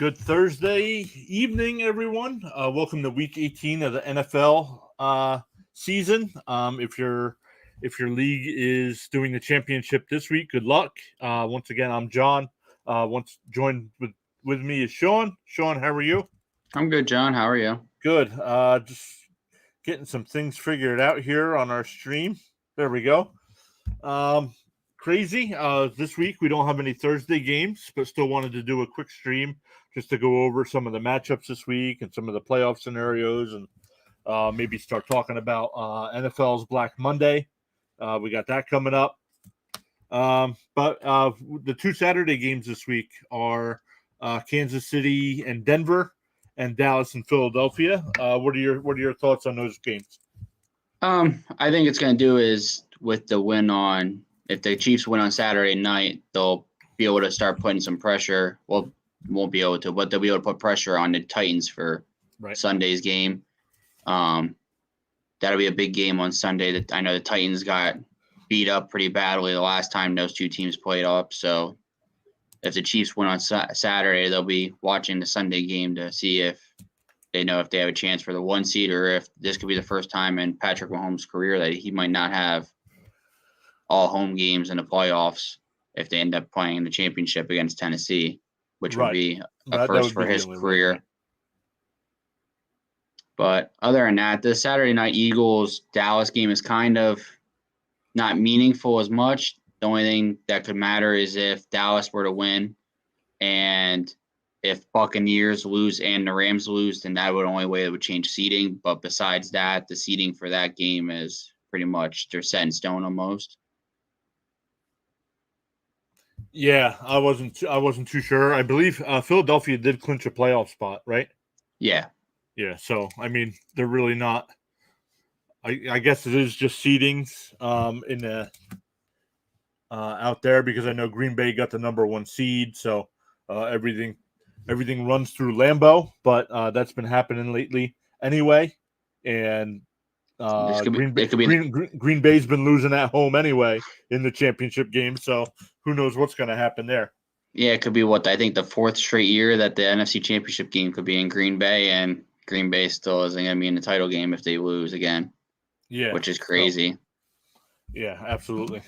Good Thursday evening, everyone. Welcome to Week 18 of the NFL season. If your league is doing the championship this week, good luck. Once again, I'm John. Once joined with me is Sean. Sean, how are you? I'm good, John. How are you? Good. Just getting some things figured out here on our stream. There we go. Crazy. This week we don't have any Thursday games, but still wanted to do a quick stream just to go over some of the matchups this week and some of the playoff scenarios, and maybe start talking about NFL's Black Monday. We got that coming up. But the two Saturday games this week are Kansas City and Denver, and Dallas and Philadelphia. What are your thoughts on those games? I think it's going to do is with the win on. If the Chiefs win on Saturday night, they'll be able to start putting some pressure. Well, won't be able to, but they'll be able to put pressure on the Titans for Sunday's game. That'll be a big game on Sunday. That I know the Titans got beat up pretty badly the last time those two teams played up. So if the Chiefs win on Saturday, they'll be watching the Sunday game to see if they know if they have a chance for the 1 seed, or if this could be the first time in Patrick Mahomes' career that he might not have all home games in the playoffs if they end up playing in the championship against Tennessee, which would be a first for his career. But other than that, the Saturday night Eagles-Dallas game is kind of not meaningful as much. The only thing that could matter is if Dallas were to win, and if Buccaneers lose and the Rams lose, then that would only way it would change seeding. But besides that, the seeding for that game is pretty much they're set in stone almost. Yeah, I wasn't too sure. I believe Philadelphia did clinch a playoff spot, right? Yeah. Yeah. So I mean, they're really not. I guess it is just seedings in the out there, because I know Green Bay got the number 1 seed, so everything runs through Lambeau, but that's been happening lately anyway, and Green Bay's been losing at home anyway in the championship game, so who knows what's going to happen there. Yeah, it could be I think the 4th straight year that the NFC Championship game could be in Green Bay, and Green Bay still isn't going to be in the title game if they lose again. Yeah, which is crazy. So, yeah, absolutely.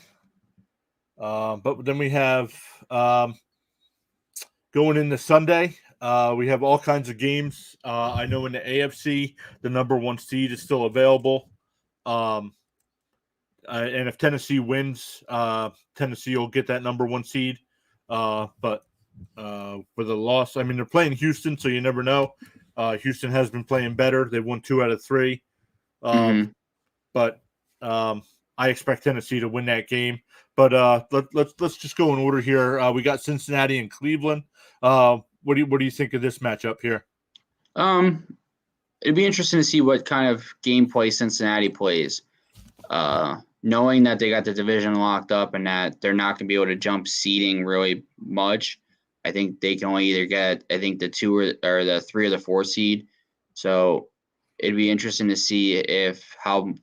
But then we have going into Sunday, we have all kinds of games. I know in the AFC, the number 1 seed is still available. And if Tennessee wins, Tennessee will get that number 1 seed. But with a loss, I mean, they're playing Houston, so you never know. Houston has been playing better. They won 2 out of 3. But I expect Tennessee to win that game. But let's just go in order here. We got Cincinnati and Cleveland. What do you think of this matchup here? It'd be interesting to see what kind of gameplay Cincinnati plays. Knowing that they got the division locked up and that they're not going to be able to jump seeding really much, I think they can only either get, I think, the 2 or the 3 or the 4 seed. So it'd be interesting to see how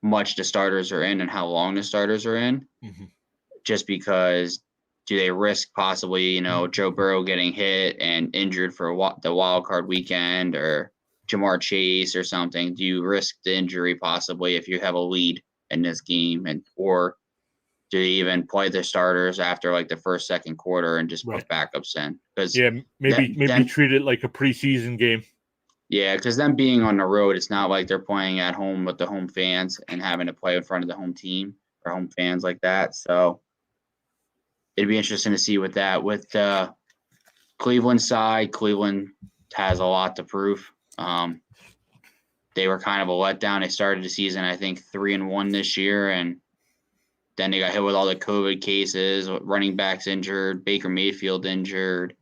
much the starters are in and how long the starters are in. Just because do they risk possibly, Joe Burrow getting hit and injured for the wild card weekend, or Jamar Chase or something? Do you risk the injury possibly if you have a lead in this game, or do they even play the starters after like the first, second quarter and just put backups in? Because maybe treat it like a preseason game. Yeah, because them being on the road, it's not like they're playing at home with the home fans and having to play in front of the home team or home fans like that. So it'd be interesting to see with that. With the Cleveland side, Cleveland has a lot to prove. They were kind of a letdown. They started the season, I think, 3-1 this year, and then they got hit with all the COVID cases, running backs injured, Baker Mayfield injured,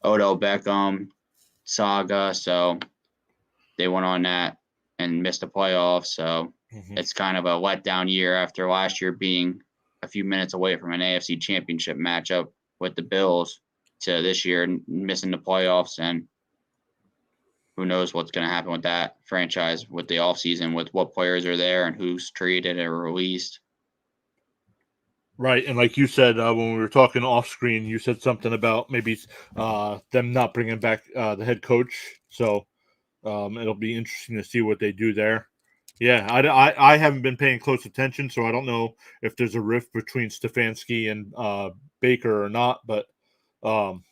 Odell Beckham saga. So they went on that and missed the playoffs. So it's kind of a letdown year after last year being a few minutes away from an AFC championship matchup with the Bills, to this year missing the playoffs. And who knows what's going to happen with that franchise with the offseason, with what players are there and who's traded or released. Right, and like you said when we were talking off screen, you said something about maybe them not bringing back the head coach. So it'll be interesting to see what they do there. Yeah, I haven't been paying close attention, so I don't know if there's a rift between Stefanski and Baker or not. But um,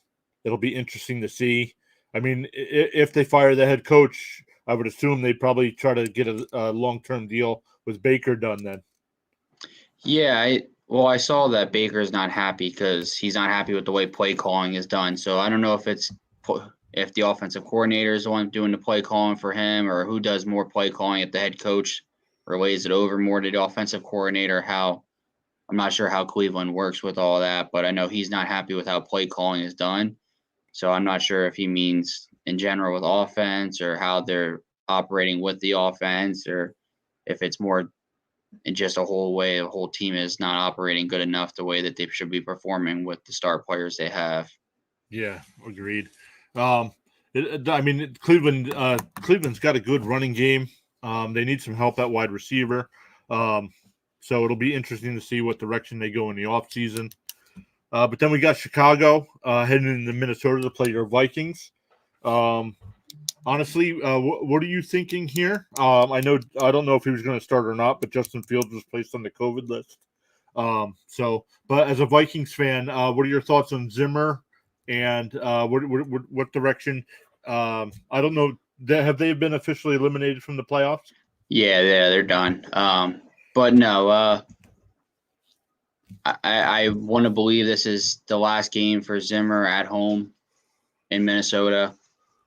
it'll be interesting to see. I mean, if they fire the head coach, I would assume they'd probably try to get a long-term deal with Baker done then. Yeah, I saw that Baker's not happy because he's not happy with the way play calling is done. So I don't know if the offensive coordinator is the one doing the play calling for him, or who does more play calling, if the head coach relays it over more to the offensive coordinator. How I'm not sure how Cleveland works with all that, but I know he's not happy with how play calling is done. So I'm not sure if he means in general with offense, or how they're operating with the offense, or if it's more in just a whole way the whole team is not operating good enough the way that they should be performing with the star players they have. Yeah, agreed. Um, I mean, Cleveland's got a good running game. They need some help at wide receiver. Um, so it'll be interesting to see what direction they go in the offseason. But then we got Chicago heading into Minnesota to play your Vikings. Um, honestly, what are you thinking here? I don't know if he was going to start or not, but Justin Fields was placed on the COVID list. But as a Vikings fan, what are your thoughts on Zimmer and what direction? I don't know. Have they been officially eliminated from the playoffs? Yeah, they're done. But no, I want to believe this is the last game for Zimmer at home in Minnesota.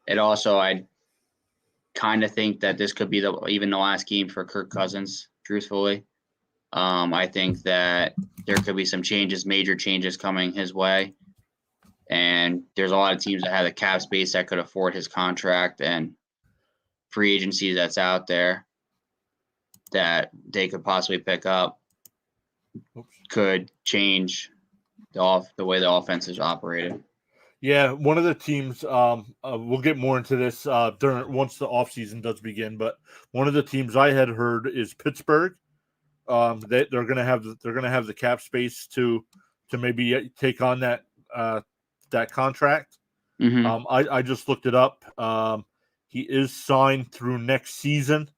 It also, I kind of think that this could be even the last game for Kirk Cousins, truthfully. I think that there could be some changes, major changes coming his way. And there's a lot of teams that have the cap space that could afford his contract, and free agency that's out there that they could possibly pick up could change the way the offense is operated. Yeah, one of the teams. We'll get more into this during once the offseason does begin. But one of the teams I had heard is Pittsburgh. They're gonna have the cap space to maybe take on that contract. Mm-hmm. I just looked it up. He is signed through next season.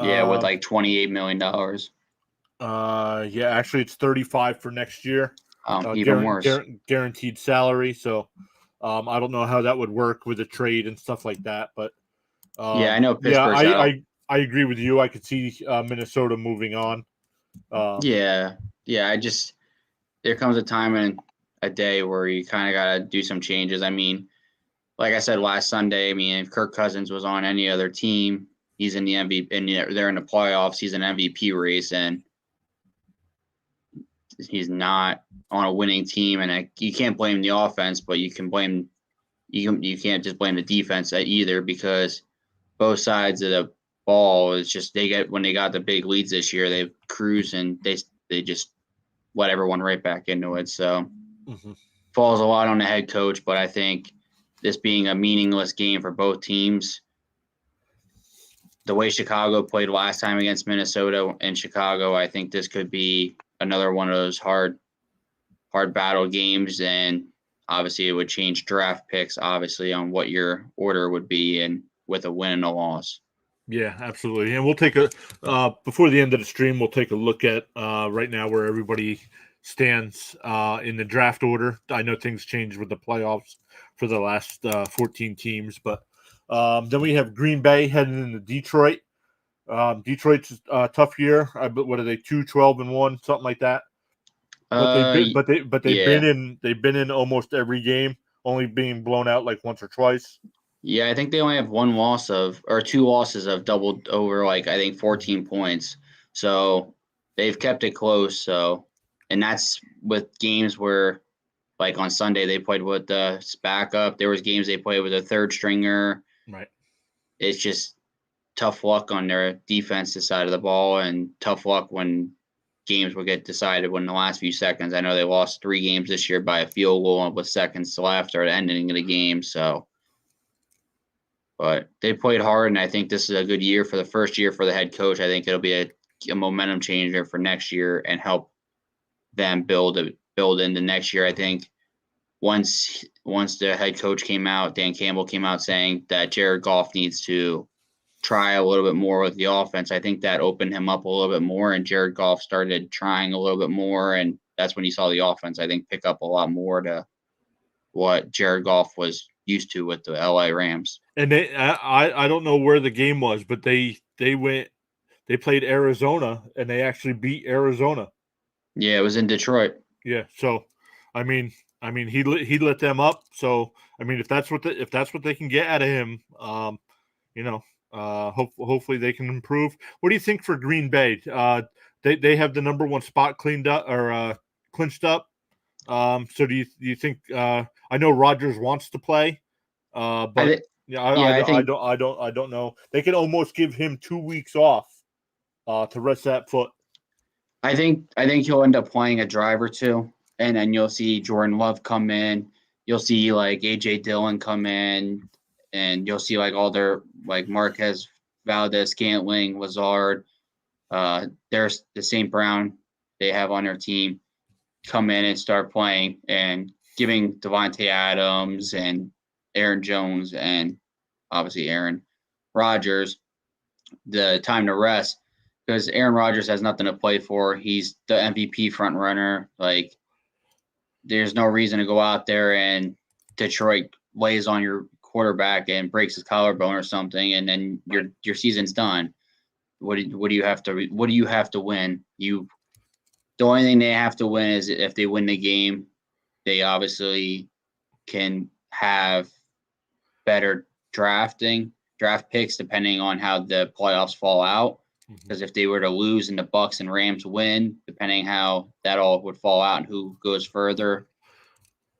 Yeah, with Uh, like $28 million. yeah, actually, it's 35 for next year. Even worse. Guaranteed salary. So, I don't know how that would work with a trade and stuff like that. But Yeah, I know yeah, Pittsburgh's out. I agree with you. I could see Minnesota moving on. Yeah, yeah. There comes a time in a day where you kind of got to do some changes. I mean, like I said last Sunday, I mean, if Kirk Cousins was on any other team, he's in the MVP, and they're in the playoffs. He's an MVP race, and he's not on a winning team. And you can't blame the offense, but you can't just blame the defense either, because both sides of the ball is just when they got the big leads this year, they cruise and they just let everyone right back into it. So falls a lot on the head coach, but I think this being a meaningless game for both teams, the way Chicago played last time against Minnesota in Chicago, I think this could be another one of those hard battle games. And obviously it would change draft picks, obviously, on what your order would be, and with a win and a loss. Yeah, absolutely. And we'll take a before the end of the stream, we'll take a look at right now where everybody stands in the draft order. I know things changed with the playoffs for the last 14 teams, but then we have Green Bay heading into Detroit. Detroit's a tough year. What are they? 2-12-1, something like that. But Yeah. they've been in almost every game, only being blown out like once or twice. Yeah, I think they only have two losses of doubled over, like, I think 14 points. So they've kept it close. So, and that's with games where, like on Sunday, they played with the backup. There was games they played with a third stringer. Right. It's just tough luck on their defensive side of the ball, and tough luck when games will get decided when the last few seconds. I know they lost 3 games this year by a field goal with seconds left, or the ending of the game. So, but they played hard, and I think this is a good year for the first year for the head coach. I think it'll be a momentum changer for next year and help them build into next year. I think once the head coach came out, Dan Campbell came out saying that Jared Goff needs to try a little bit more with the offense. I think that opened him up a little bit more, and Jared Goff started trying a little bit more, and that's when you saw the offense, I think, pick up a lot more to what Jared Goff was used to with the LA Rams. And I don't know where the game was, but they played Arizona and they actually beat Arizona. Yeah, it was in Detroit. Yeah, so I mean he lit them up. So I mean if that's what they can get out of him, hopefully they can improve. What do you think for Green Bay? They have the number one spot cleaned up or clinched up. So do you think? I know Rodgers wants to play, but I don't know. They could almost give him 2 weeks off to rest that foot. I think he'll end up playing a drive or two, and then you'll see Jordan Love come in. You'll see like AJ Dillon come in, and you'll see like all their like Marquez, Valdez, Scantling, Lazard. There's the St. Brown they have on their team come in and start playing and giving Devontae Adams and Aaron Jones and obviously Aaron Rodgers the time to rest, because Aaron Rodgers has nothing to play for. He's the MVP front runner. Like, there's no reason to go out there and Detroit lays on your quarterback and breaks his collarbone or something, and then your season's done. What do you have to win? The only thing they have to win is if they win the game, they obviously can have better draft picks depending on how the playoffs fall out. Because if they were to lose and the Bucks and Rams win, depending how that all would fall out and who goes further.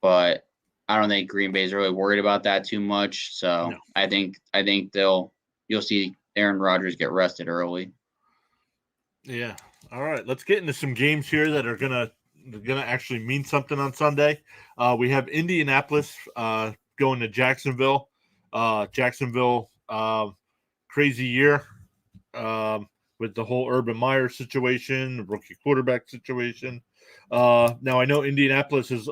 But I don't think Green Bay's really worried about that too much. So no. I think you'll see Aaron Rodgers get rested early. Yeah. All right. Let's get into some games here that are gonna actually mean something on Sunday. We have Indianapolis going to Jacksonville. Jacksonville, crazy year with the whole Urban Meyer situation, the rookie quarterback situation. Now I know Indianapolis has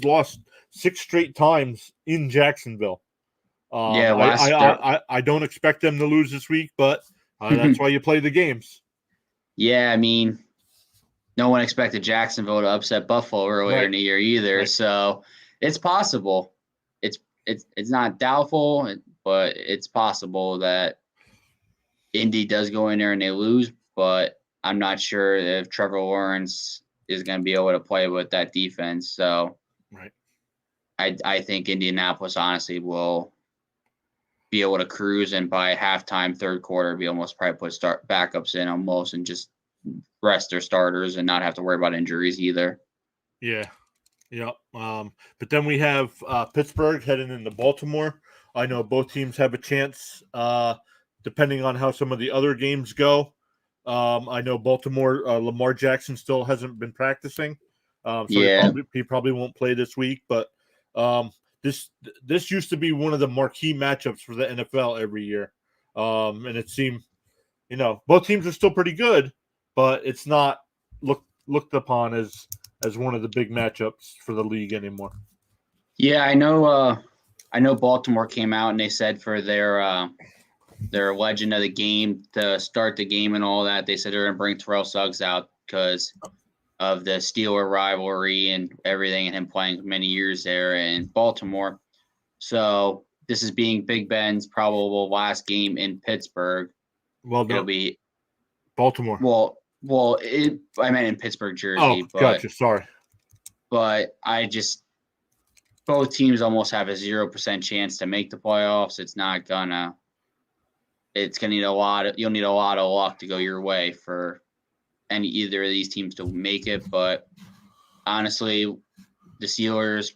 lost 6 straight times in Jacksonville. I don't expect them to lose this week, but that's why you play the games. Yeah, I mean, no one expected Jacksonville to upset Buffalo earlier in the year either, so it's possible. It's not doubtful, but it's possible that Indy does go in there and they lose, but I'm not sure if Trevor Lawrence is going to be able to play with that defense. So I think Indianapolis honestly will be able to cruise, and by halftime, third quarter, be almost probably put backups in almost and just rest their starters and not have to worry about injuries either. Yeah. Yeah. But then we have Pittsburgh heading into Baltimore. I know both teams have a chance, depending on how some of the other games go. I know Baltimore, Lamar Jackson still hasn't been practicing. He probably won't play this week. But this used to be one of the marquee matchups for the NFL every year. And it seemed, both teams are still pretty good, but it's not looked upon as one of the big matchups for the league anymore. Yeah, I know Baltimore came out and they said for their legend of the game to start the game and all that, they said they're going to bring Terrell Suggs out because of the Steeler rivalry and everything, and him playing many years there in Baltimore. So this is being Big Ben's probable last game in Pittsburgh. Well, it'll be Baltimore. Well, I meant in Pittsburgh, Jersey. Oh, gotcha. Sorry. But both teams almost have a 0% chance to make the playoffs. It's going to need you'll need a lot of luck to go your way for either of these teams to make it. But honestly, the Steelers,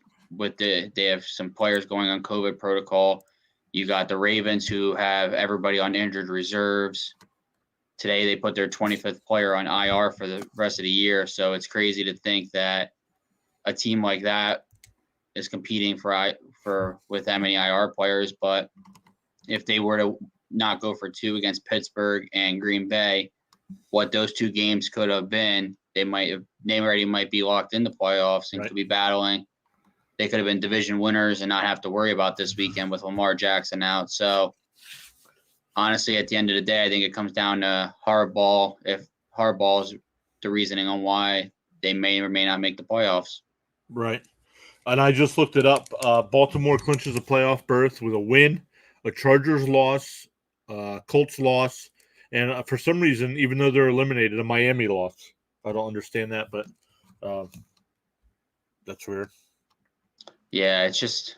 they have some players going on COVID protocol. You got the Ravens who have everybody on injured reserves. Today, they put their 25th player on IR for the rest of the year. So it's crazy to think that a team like that is competing with that many IR players. But if they were to not go for 2 against Pittsburgh and Green Bay, what those 2 games could have been they already might be locked in the playoffs and Right. could be battling. They could have been division winners and not have to worry about this weekend with Lamar Jackson out. So honestly, at the end of the day, I think it comes down to Harbaugh. If Harbaugh's the reasoning on why they may or may not make the playoffs. Right. And I just looked it up. Baltimore clinches a playoff berth with a win, a Chargers loss, Colts loss, and for some reason, even though they're eliminated, a Miami loss. I don't understand that, but that's weird. Yeah, it's just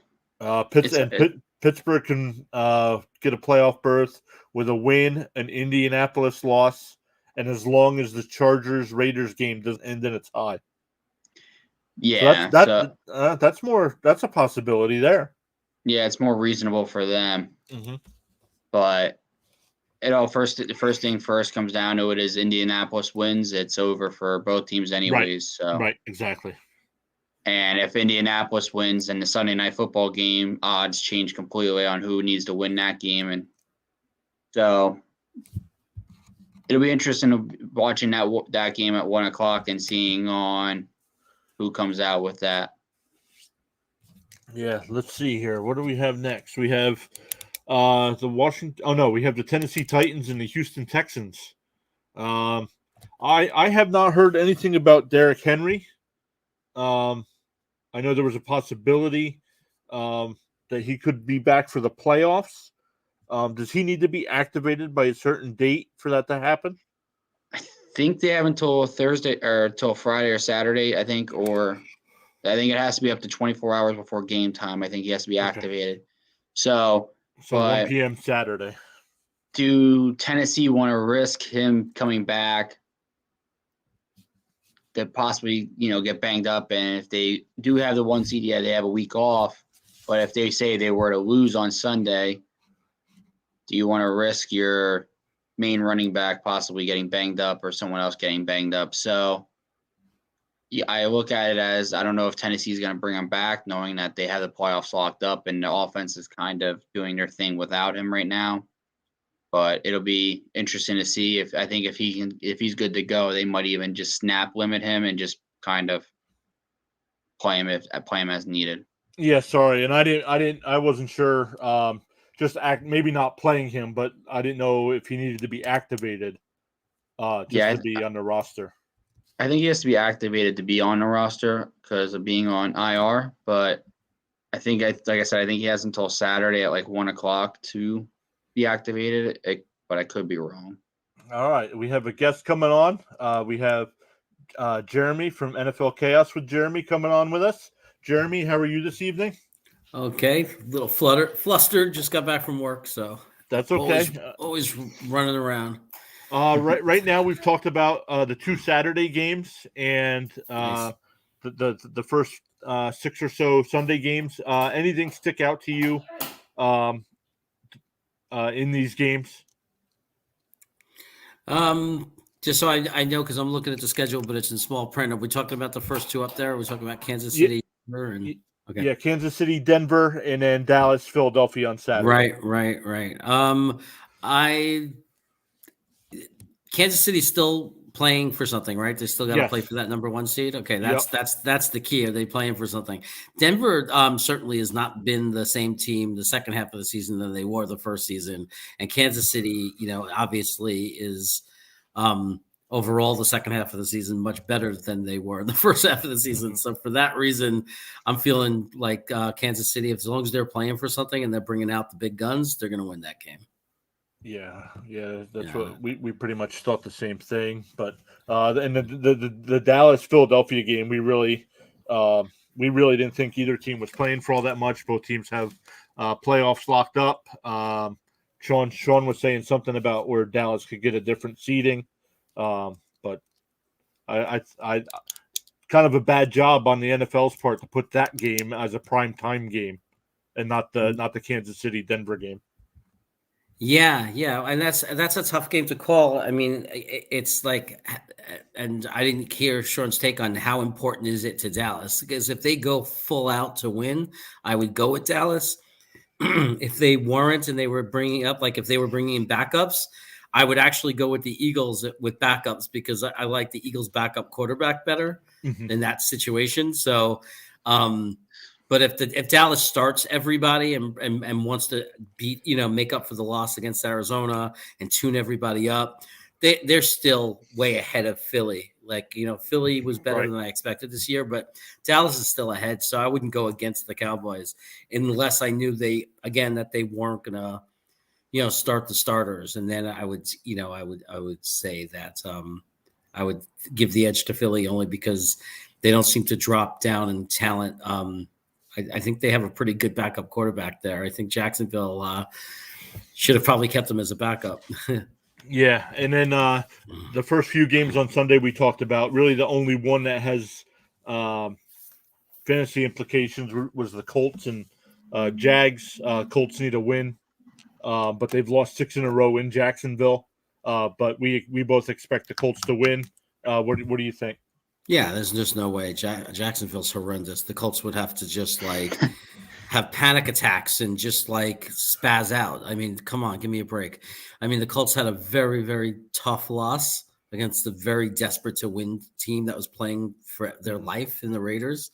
Pittsburgh can get a playoff berth with a win, an Indianapolis loss, and as long as the Chargers-Raiders game doesn't end in a tie. Yeah, so that's a possibility there. Yeah, it's more reasonable for them. Mm-hmm. But the first thing first comes down to it is Indianapolis wins. It's over for both teams anyways. Right. So right, exactly. And if Indianapolis wins, then the Sunday Night Football game odds change completely on who needs to win that game. And so it'll be interesting watching that game at 1:00 and seeing on who comes out with that. Yeah, let's see here. What do we have next? We have the Washington. Oh no, we have the Tennessee Titans and the Houston Texans. I have not heard anything about Derrick Henry. I know there was a possibility that he could be back for the playoffs. Does he need to be activated by a certain date for that to happen? I think they have until Thursday or until Friday or Saturday, I think it has to be up to 24 hours before game time. I think he has to be activated. Okay. So 1 p.m. Saturday. Do Tennessee want to risk him coming back to possibly, get banged up? And if they do have the 1 seed, they have a week off. But if they say they were to lose on Sunday, do you want to risk your main running back possibly getting banged up or someone else getting banged up? So yeah, I look at it as I don't know if Tennessee is going to bring him back, knowing that they have the playoffs locked up and the offense is kind of doing their thing without him right now. But it'll be interesting to see if he's good to go, they might even just snap limit him and just kind of play him as needed. Yeah, sorry, and I wasn't sure. Maybe not playing him, but I didn't know if he needed to be activated to be on the roster. I think he has to be activated to be on the roster because of being on IR. But I think, like I said, I think he has until Saturday at 1:00 to be activated. But I could be wrong. All right, we have a guest coming on. We have Jeremy from NFL Chaos with Jeremy coming on with us. Jeremy, how are you this evening? Okay, a little flustered. Just got back from work, so that's okay. Always running around. Right now, we've talked about the 2 Saturday games and nice. the first 6 or so Sunday games. Anything stick out to you in these games? Just so I know, because I'm looking at the schedule, but it's in small print. Are we talking about the first 2 up there? Are we talking about Kansas City? Okay. Yeah, Kansas City, Denver, and then Dallas, Philadelphia on Saturday. Right. Kansas City's still playing for something, right? They still got to play for that number 1 seed. Okay, that's the key. Are they playing for something? Denver certainly has not been the same team the second half of the season than they were the first season, and Kansas City, obviously is overall the second half of the season much better than they were in the first half of the season. So for that reason, I'm feeling like Kansas City, as long as they're playing for something and they're bringing out the big guns, they're going to win that game. Yeah, that's what we pretty much thought the same thing. But and the Dallas Philadelphia game, we really didn't think either team was playing for all that much. Both teams have playoffs locked up. Sean was saying something about where Dallas could get a different seeding, but I kind of a bad job on the NFL's part to put that game as a prime time game and not the Kansas City Denver game. Yeah, and that's a tough game to call. I mean, it's like, and I didn't hear Sean's take on how important is it to Dallas, because if they go full out to win, I would go with Dallas. If they weren't and they were bringing up, if they were bringing in backups, I would actually go with the Eagles with backups because I like the Eagles backup quarterback better in that situation. So, but if Dallas starts everybody and wants to beat, make up for the loss against Arizona and tune everybody up, they're still way ahead of Philly. Like, Philly was better than I expected this year, but Dallas is still ahead. So I wouldn't go against the Cowboys unless I knew that they weren't going to, start the starters. And then I would say that I would give the edge to Philly only because they don't seem to drop down in talent. I think they have a pretty good backup quarterback there. I think Jacksonville should have probably kept him as a backup. Yeah, and then the first few games on Sunday we talked about, really the only one that has fantasy implications was the Colts and Jags. Colts need a win, but they've lost 6 in a row in Jacksonville. But we both expect the Colts to win. What do you think? Yeah, there's just no way. Jacksonville's horrendous. The Colts would have to just have panic attacks and just spaz out. I mean, come on, give me a break. I mean, the Colts had a very, very tough loss against a very desperate to win team that was playing for their life in the Raiders.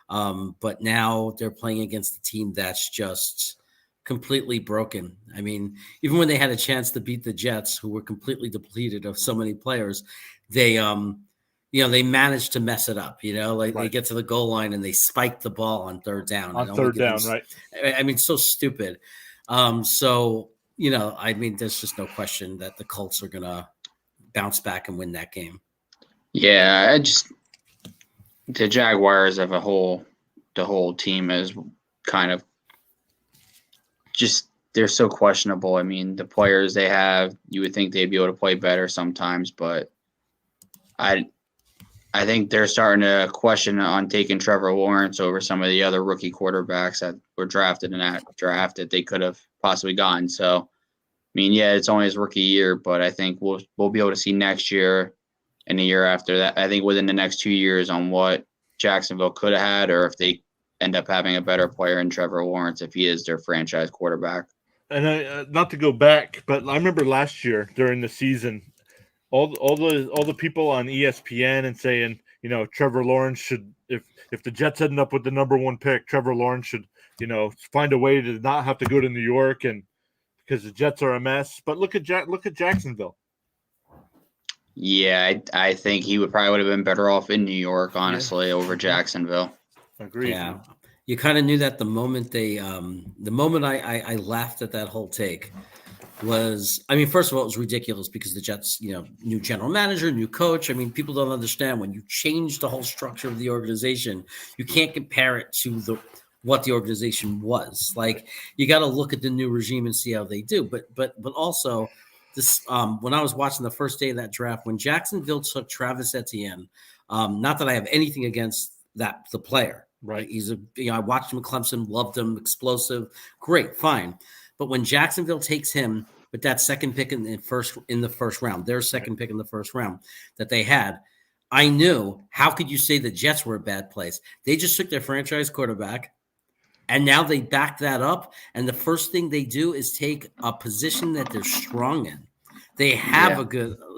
But now they're playing against a team that's just completely broken. I mean, even when they had a chance to beat the Jets, who were completely depleted of so many players, they managed to mess it up, They get to the goal line and they spike the ball on third down. Right. I mean, so stupid. I mean, there's just no question that the Colts are going to bounce back and win that game. Yeah, the Jaguars as a whole, the whole team is kind of just, they're so questionable. I mean, the players they have, you would think they'd be able to play better sometimes, but I think they're starting to question on taking Trevor Lawrence over some of the other rookie quarterbacks that were drafted in that draft that they could have possibly gotten. So, I mean, yeah, it's only his rookie year, but I think we'll be able to see next year and the year after that. I think within the next 2 years on what Jacksonville could have had, or if they end up having a better player in Trevor Lawrence if he is their franchise quarterback. And not to go back, but I remember last year during the season, all the people on ESPN and saying, Trevor Lawrence should, if the Jets end up with the number 1 pick, Trevor Lawrence should, find a way to not have to go to New York, and because the Jets are a mess. But look at Jacksonville. Yeah, I think he would have been better off in New York, honestly, over Jacksonville. Agreed. Yeah, you kind of knew that the moment I laughed at that whole take. I mean, first of all, it was ridiculous because the Jets, new general manager, new coach. I mean, people don't understand when you change the whole structure of the organization, you can't compare it to what the organization was. Like, you got to look at the new regime and see how they do. But also, this when I was watching the first day of that draft, when Jacksonville took Travis Etienne, not that I have anything against the player. Right. He's I watched him at Clemson, loved him, explosive, great, fine. But when Jacksonville takes him with that second pick in the first round, their second pick in the first round that they had, I knew, how could you say the Jets were a bad place? They just took their franchise quarterback, and now they back that up. And the first thing they do is take a position that they're strong in. They have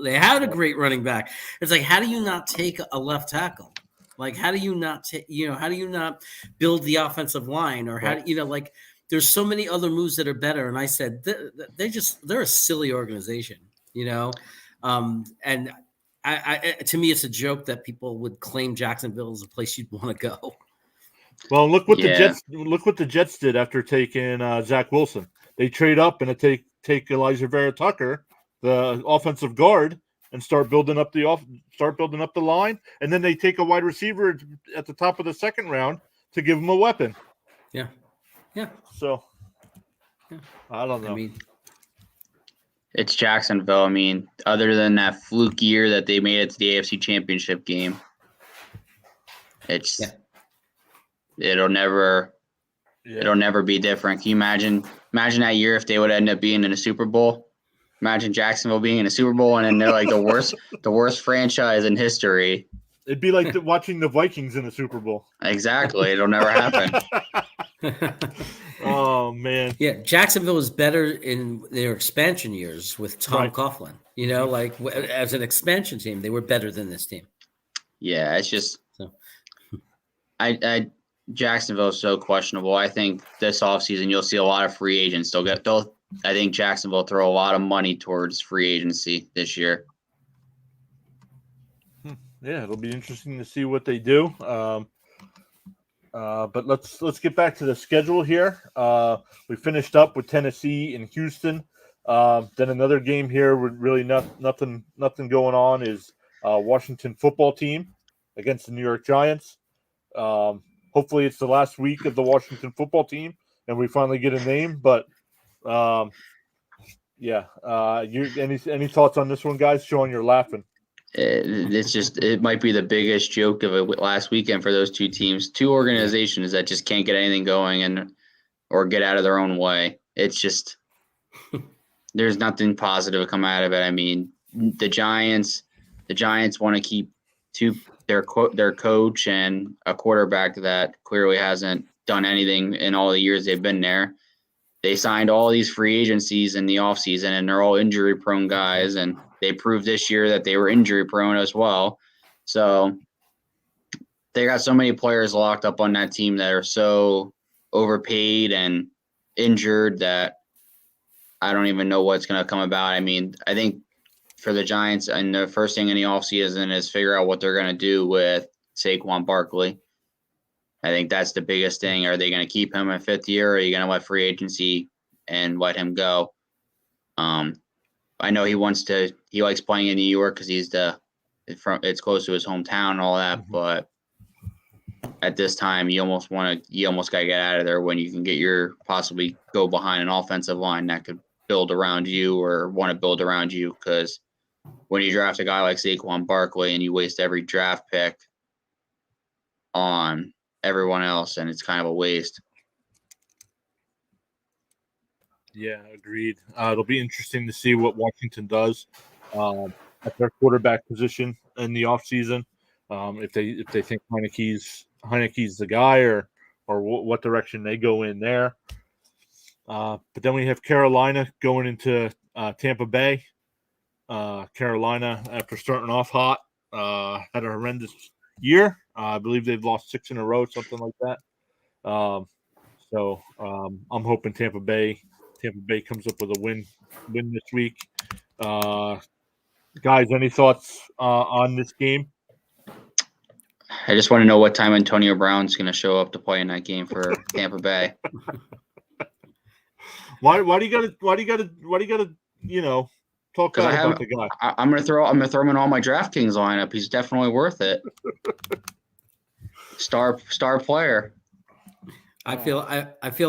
they had a great running back. It's like, how do you not take a left tackle? Like, how do you not how do you not build the offensive line, or how do there's so many other moves that are better. And I said, they're a silly organization, and I to me, it's a joke that people would claim Jacksonville is a place you'd want to go. Well, look what the Jets did after taking Zach Wilson. They trade up and take Elijah Vera-Tucker, the offensive guard, and start building up the line, and then they take a wide receiver at the top of the second round to give him a weapon. Yeah. Yeah. So, I don't know. I mean, it's Jacksonville. I mean, other than that fluke year that they made it to the AFC Championship game, it'll never be different. Can you imagine that year if they would end up being in a Super Bowl? Imagine Jacksonville being in a Super Bowl and then they're like the worst franchise in history. It'd be like watching the Vikings in the Super Bowl. Exactly. It'll never happen. Oh man. Yeah, Jacksonville was better in their expansion years with Tom Right. Coughlin. You know, like as an expansion team, they were better than this team. Yeah, it's just So I Jacksonville is so questionable. I think this offseason you'll see a lot of free agents. I think Jacksonville throw a lot of money towards free agency this year. Yeah, it'll be interesting to see what they do. But let's get back to the schedule here. We finished up with Tennessee and Houston. Then another game here with really nothing going on is Washington football team against the New York Giants. Hopefully it's the last week of the Washington football team and we finally get a name. But yeah, any thoughts on this one, guys? Sean, you're laughing. It might be the biggest joke of it last weekend for those two teams, two organizations that just can't get anything going or get out of their own way. It's just there's nothing positive come out of it. I mean, the Giants want to keep their coach and a quarterback that clearly hasn't done anything in all the years they've been there. They signed all these free agencies in the offseason, and they're all injury-prone guys, and they proved this year that they were injury-prone as well. So they got so many players locked up on that team that are so overpaid and injured that I don't even know what's going to come about. I mean, I think for the Giants, and the first thing in the offseason is figure out what they're going to do with Saquon Barkley. I think that's the biggest thing. Are they going to keep him in fifth year, or are you going to let free agency and let him go? I know he likes playing in New York because it's close to his hometown and all that. Mm-hmm. But at this time, you almost got to get out of there when you can possibly go behind an offensive line that could build around you or want to build around you. Because when you draft a guy like Saquon Barkley and you waste every draft pick on everyone else, and it's kind of a waste. Yeah, agreed. It'll be interesting to see what Washington does at their quarterback position in the offseason. If they think Heineke's the guy, or what direction they go in there. But then we have Carolina going into Tampa Bay. Carolina, after starting off hot, had a horrendous year. I believe they've lost 6 in a row, something like that. So I'm hoping Tampa Bay comes up with a win this week. Guys, any thoughts on this game? I just want to know what time Antonio Brown's going to show up to play in that game for Tampa Bay. Why do you gotta talk about the guy? I'm gonna throw him in all my DraftKings lineup. He's definitely worth it. Star player. I feel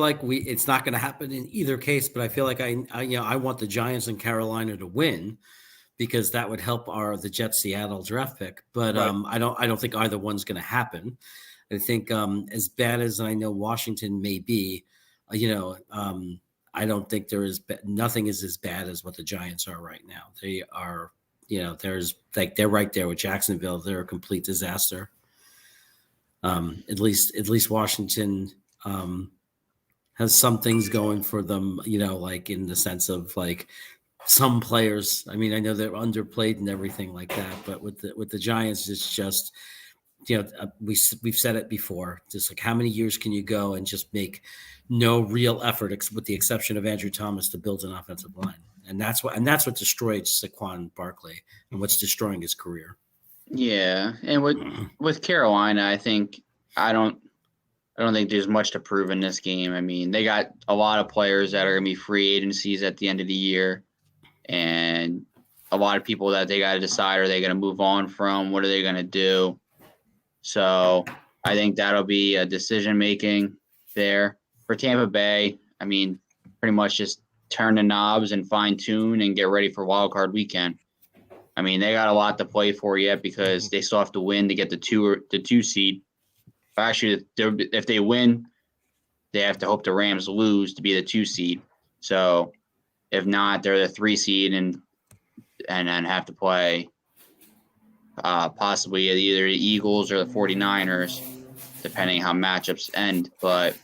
like it's not going to happen in either case, but I feel like I want the Giants and Carolina to win because that would help the Jets Seattle draft pick. But right. I don't think either one's going to happen. I think as bad as I know Washington may be, I don't think nothing is as bad as what the Giants are right now. They are, they're right there with Jacksonville. They're a complete disaster. At least Washington has some things going for them, like in the sense of like some players. I mean, I know they're underplayed and everything like that, but with the Giants, it's just, we've said it before, just like how many years can you go and just make no real effort, with the exception of Andrew Thomas, to build an offensive line, and that's what destroyed Saquon Barkley and what's destroying his career. Yeah, and with Carolina, I think I don't think there's much to prove in this game. I mean, they got a lot of players that are going to be free agencies at the end of the year, and a lot of people that they got to decide, are they going to move on from? What are they going to do? So I think that'll be a decision-making there. For Tampa Bay, I mean, pretty much just turn the knobs and fine-tune and get ready for Wild Card Weekend. I mean, they got a lot to play for yet because they still have to win to get the two seed. Actually, if they win, they have to hope the Rams lose to be the 2 seed. So if not, they're the 3 seed and then have to play possibly either the Eagles or the 49ers, depending how matchups end. But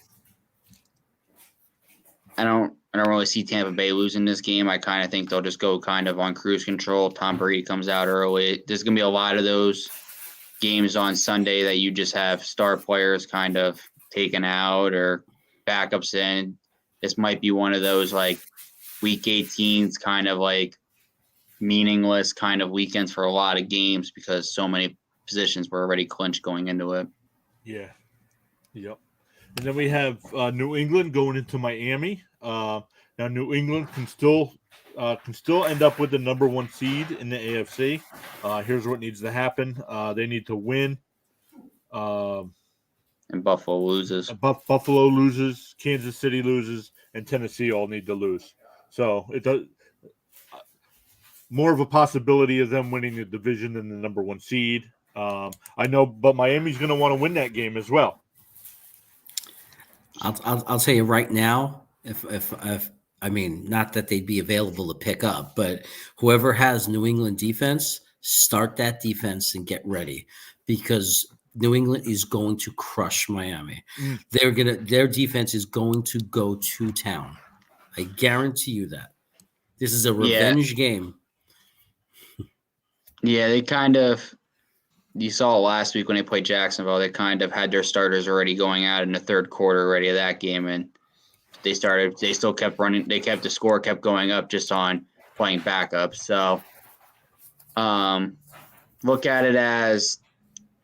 don't really see Tampa Bay losing this game. I kind of think they'll just go kind of on cruise control. Tom Brady comes out early. There's going to be a lot of those games on Sunday that you just have star players kind of taken out or backups in. This might be one of those like week 18s kind of like meaningless kind of weekends for a lot of games because so many positions were already clinched going into it. Yeah. Yep. And then we have New England going into Miami. Now New England can still end up with the number 1 seed in the AFC. Here's what needs to happen. They need to win. And Buffalo loses. Buffalo loses. Kansas City loses, and Tennessee all need to lose. So it does more of a possibility of them winning the division than the number 1 seed. I know, but Miami's going to want to win that game as well. I'll tell you right now, if I mean, not that they'd be available to pick up, but whoever has New England defense, start that defense and get ready because New England is going to crush Miami. Their defense is going to go to town. I guarantee you that. This is a revenge game. Yeah, they kind of. You saw it last week when they played Jacksonville. They kind of had their starters already going out in the third quarter already of that game, and they still kept running. The score kept going up just on playing backup. So look at it as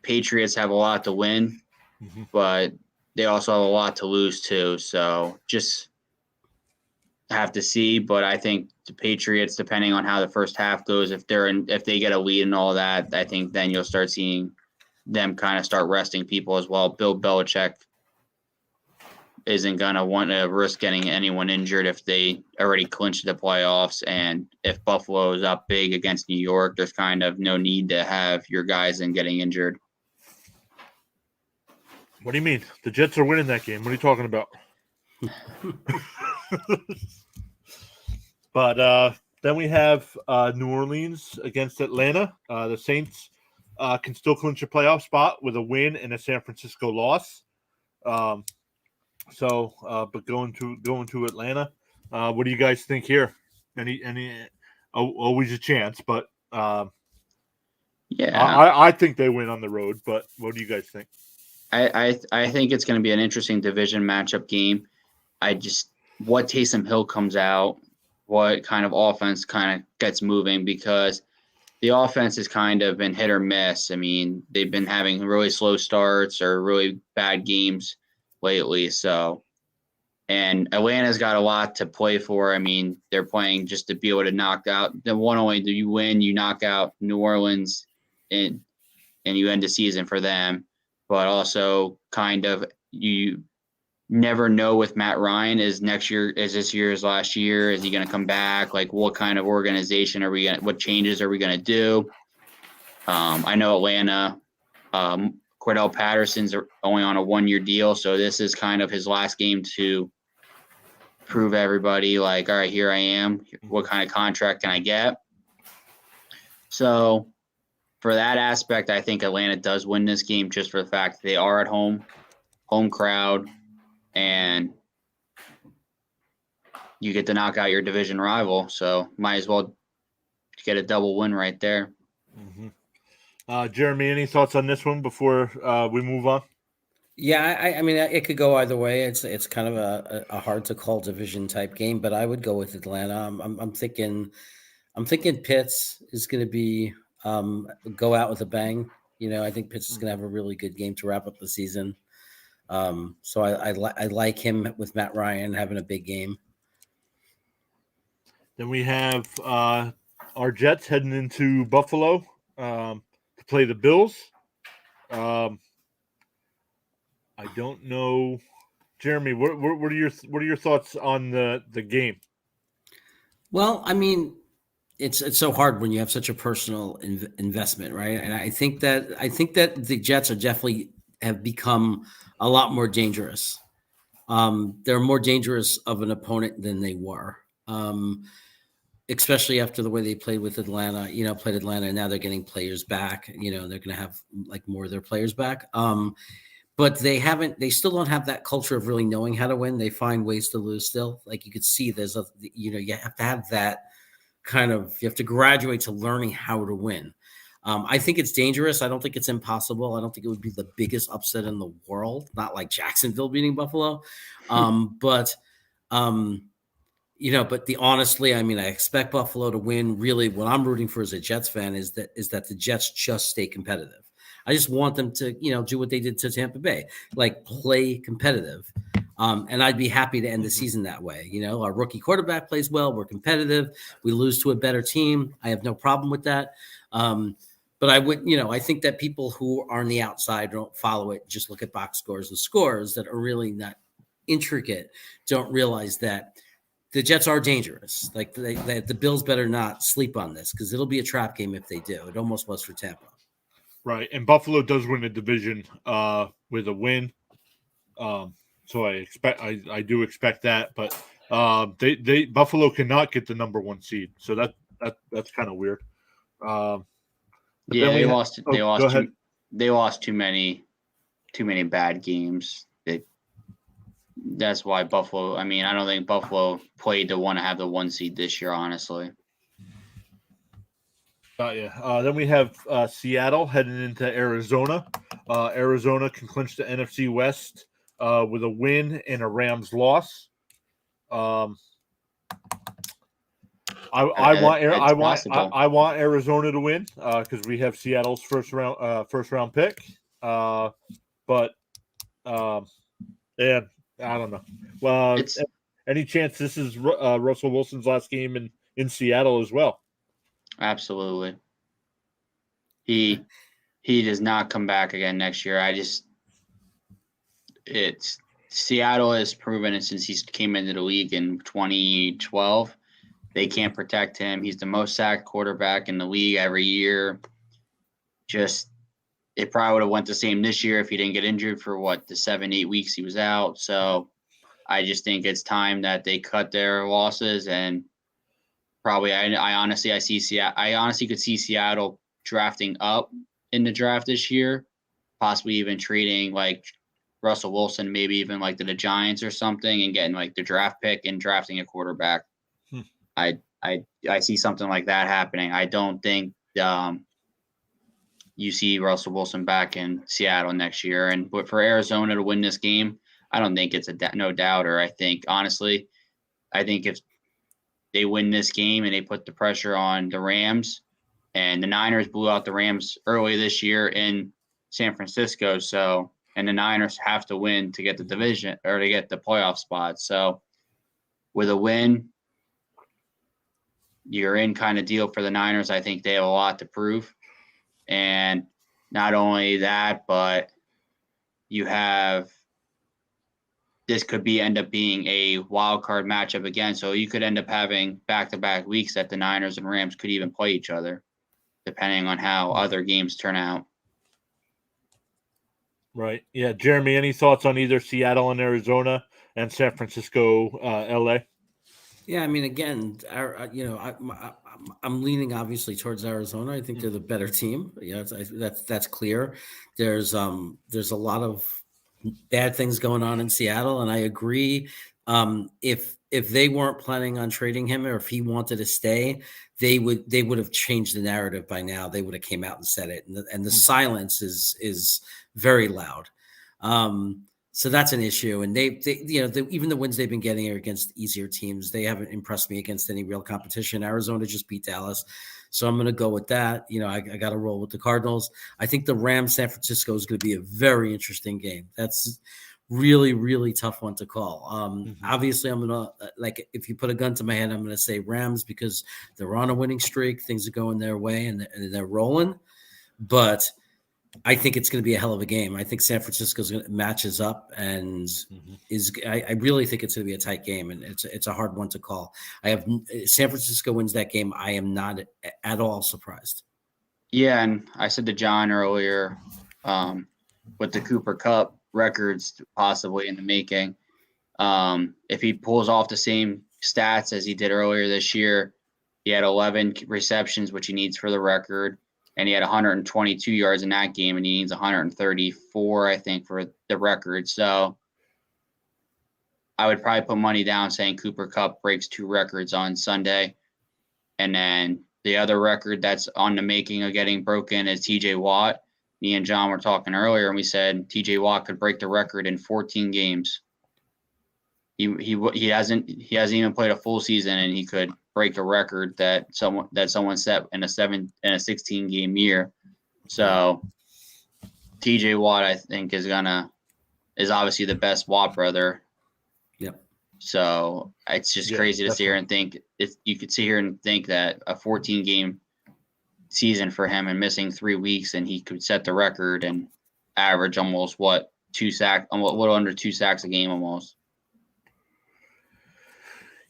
Patriots have a lot to win, but they also have a lot to lose too. So just have to see. But I think the Patriots, depending on how the first half goes, if they get a lead and all that, I think then you'll start seeing them kind of start resting people as well. Bill Belichick isn't going to want to risk getting anyone injured if they already clinched the playoffs. And if Buffalo is up big against New York, there's kind of no need to have your guys in getting injured. What do you mean? The Jets are winning that game. What are you talking about? But then we have New Orleans against Atlanta. The Saints can still clinch a playoff spot with a win and a San Francisco loss. But going to Atlanta, what do you guys think here? Always a chance, but I think they win on the road. But what do you guys think? I think it's going to be an interesting division matchup game. What Taysom Hill comes out, what kind of offense kind of gets moving, because the offense has kind of been hit or miss. I mean, they've been having really slow starts or really bad games lately. So, and Atlanta's got a lot to play for. I mean, they're playing just to be able to knock out. Not only do you win, you knock out New Orleans and you end the season for them, but also kind of you never know with Matt Ryan. Is this year's last year? Is he going to come back? Like, what kind of organization what changes are we going to do? I know Atlanta, Cordell Patterson's only on a 1-year deal. So this is kind of his last game to prove everybody like, all right, here I am. What kind of contract can I get? So for that aspect, I think Atlanta does win this game just for the fact that they are at home crowd, and you get to knock out your division rival. So might as well get a double win right there. Mm-hmm. Jeremy, any thoughts on this one before we move on? Yeah, I mean, it could go either way. It's kind of a hard to call division type game, but I would go with Atlanta. I'm thinking Pitts is going to be go out with a bang. You know, I think Pitts is going to have a really good game to wrap up the season. So I like him with Matt Ryan having a big game. Then we have our Jets heading into Buffalo to play the Bills. I don't know, Jeremy. What are your thoughts on the game? Well, I mean, it's so hard when you have such a personal investment, right? And I think that the Jets are definitely have become a lot more dangerous. They're more dangerous of an opponent than they were, especially after the way they played with Atlanta. You know, played Atlanta, and now they're getting players back. You know, they're going to have like more of their players back. but they still don't have that culture of really knowing how to win. They find ways to lose still. Like you could see you have to have that you have to graduate to learning how to win. I think it's dangerous. I don't think it's impossible. I don't think it would be the biggest upset in the world, not like Jacksonville beating Buffalo. But honestly, I mean, I expect Buffalo to win. Really, what I'm rooting for as a Jets fan is that the Jets just stay competitive. I just want them to, do what they did to Tampa Bay, like play competitive. And I'd be happy to end the season that way. Our rookie quarterback plays well. We're competitive. We lose to a better team. I have no problem with that. But I would, I think that people who are on the outside don't follow it, just look at box scores and scores that are really not intricate, don't realize that the Jets are dangerous. Like the Bills better not sleep on this because it'll be a trap game if they do. It almost was for Tampa. Right, and Buffalo does win the division with a win, so I do expect that. But Buffalo cannot get the number 1 seed, so that's kind of weird. They lost too many bad games. That's why Buffalo. I mean, I don't think Buffalo played to want to have the 1 seed this year, honestly. Then we have Seattle heading into Arizona. Arizona can clinch the NFC West with a win and a Rams loss. I want Arizona to win because we have Seattle's first round pick. But I don't know. Well, any chance this is Russell Wilson's last game in Seattle as well? Absolutely. He does not come back again next year. Seattle has proven it since he came into the league in 2012. They can't protect him. He's the most sacked quarterback in the league every year. It probably would have went the same this year if he didn't get injured for the 7-8 weeks he was out. So I just think it's time that they cut their losses and probably I honestly could see Seattle drafting up in the draft this year, possibly even trading like Russell Wilson, maybe even like to the Giants or something, and getting like the draft pick and drafting a quarterback. I see something like that happening. I don't think you see Russell Wilson back in Seattle next year. But for Arizona to win this game, I don't think it's no doubter. I think if they win this game and they put the pressure on the Rams, and the Niners blew out the Rams early this year in San Francisco. And the Niners have to win to get the division or to get the playoff spot. So with a win, you're in kind of deal for the Niners. I think they have a lot to prove. And not only that, but this could end up being a wild card matchup again. So you could end up having back-to-back weeks that the Niners and Rams could even play each other, depending on how other games turn out. Right. Yeah. Jeremy, any thoughts on either Seattle and Arizona and San Francisco, LA? Yeah. I mean, again, I'm leaning obviously towards Arizona. I think they're the better team. That's clear. There's a lot of bad things going on in Seattle, and I agree. If they weren't planning on trading him, or if he wanted to stay, they would have changed the narrative by now. They would have came out and said it, and the silence is very loud. So that's an issue. And they even the wins they've been getting are against easier teams. They haven't impressed me against any real competition. Arizona just beat Dallas. So I'm going to go with that. I got to roll with the Cardinals. I think the Rams San Francisco is going to be a very interesting game. That's really, really tough one to call. Obviously, I'm going to, if you put a gun to my head, I'm going to say Rams because they're on a winning streak. Things are going their way and they're rolling. But I think it's going to be a hell of a game. I think San Francisco's going to matches up and I really think it's going to be a tight game, and it's a hard one to call. San Francisco wins that game. I am not at all surprised. Yeah, and I said to John earlier, with the Cooper Kupp records possibly in the making, if he pulls off the same stats as he did earlier this year, he had 11 receptions, which he needs for the record. and he had 122 yards in that game, and he needs 134, I think, for the record. So I would probably put money down saying Cooper Kupp breaks 2 records on Sunday. And then the other record that's on the making of getting broken is TJ Watt. Me and John were talking earlier, and we said TJ Watt could break the record in 14 games. He hasn't even played a full season, and he could break a record that someone set in a 16 game year. So TJ Watt, I think, is obviously the best Watt brother. Yep. So it's just crazy to sit here and think you could sit here and think that a 14 game season for him and missing 3 weeks, and he could set the record and average almost 2 sacks, a little under 2 sacks a game almost.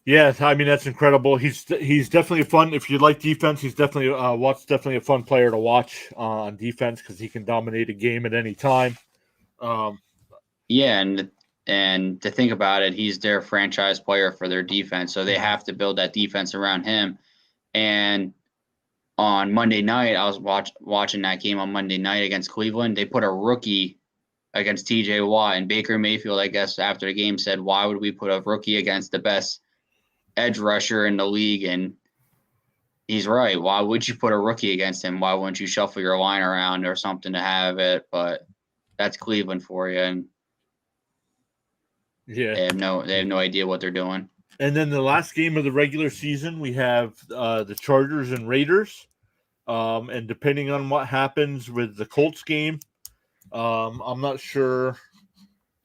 Yeah, I mean, that's incredible. He's definitely fun. If you like defense, he's definitely Watt's definitely a fun player to watch on defense because he can dominate a game at any time. Yeah, and to think about it, he's their franchise player for their defense, so they have to build that defense around him. And on Monday night, I was watching that game on Monday night against Cleveland. They put a rookie against TJ Watt, and Baker Mayfield, I guess, after the game said, "Why would we put a rookie against the best edge rusher in the league?" And he's right. Why would you put a rookie against him? Why wouldn't you shuffle your line around or something to have it? But that's Cleveland for you, and they have no idea what they're doing. And then the last game of the regular season, we have the Chargers and Raiders. And depending on what happens with the Colts game, I'm not sure.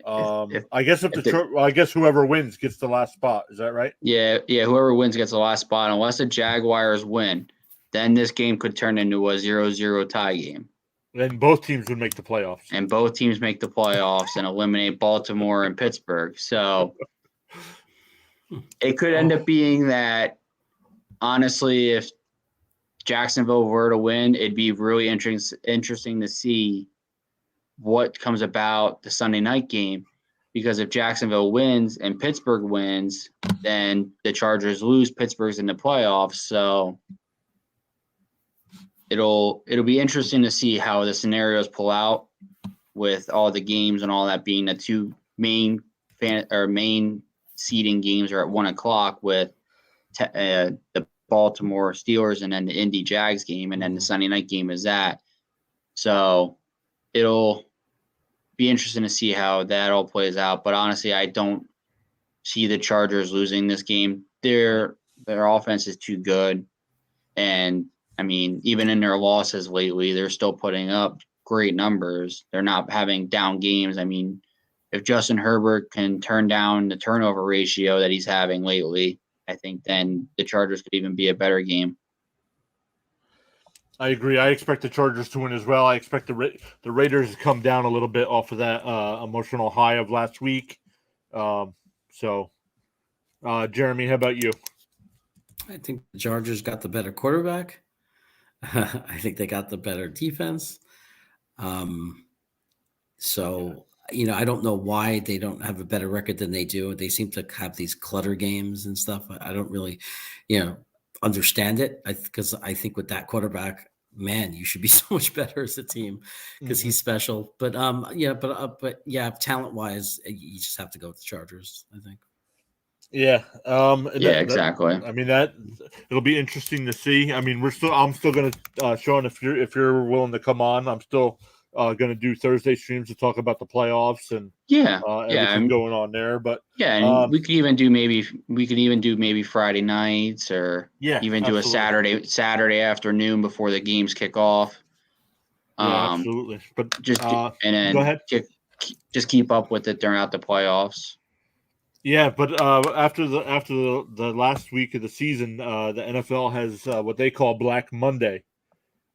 I guess I guess whoever wins gets the last spot. Is that right? Yeah. Whoever wins gets the last spot, unless the Jaguars win. Then this game could turn into a 0-0 tie game. And both teams would make the playoffs. And both teams make the playoffs and eliminate Baltimore and Pittsburgh. So it could end up being that, honestly, if Jacksonville were to win, it'd be really interesting to see what comes about the Sunday night game, because if Jacksonville wins and Pittsburgh wins, then the Chargers lose, Pittsburgh's in the playoffs. So it'll be interesting to see how the scenarios pull out with all the games and all that being the 2 main seeding games are at 1:00 with the Baltimore Steelers and then the Indy Jags game, and then the Sunday night game is that. So it'll be interesting to see how that all plays out. But honestly, I don't see the Chargers losing this game. Their offense is too good. And I mean, even in their losses lately, they're still putting up great numbers. They're not having down games. I mean, if Justin Herbert can turn down the turnover ratio that he's having lately, I think then the Chargers could even be a better game. I agree. I expect the Chargers to win as well. I expect the Raiders to come down a little bit off of that emotional high of last week. Jeremy, how about you? I think the Chargers got the better quarterback. I think they got the better defense. So, I don't know why they don't have a better record than they do. They seem to have these clutter games and stuff. I don't really, understand it, because I think with that quarterback, man, you should be so much better as a team because he's special. But talent wise, you just have to go with the Chargers, I think. Yeah. Exactly. I mean, it'll be interesting to see. I mean, I'm still going to, Sean, if you're willing to come on, I'm still going to do Thursday streams to talk about the playoffs and everything going on there. But and we could even do maybe Friday nights or even do absolutely. a Saturday afternoon before the games kick off. Absolutely. But and then go ahead. Just keep up with it throughout the playoffs. Yeah, but after the last week of the season, the NFL has what they call Black Monday,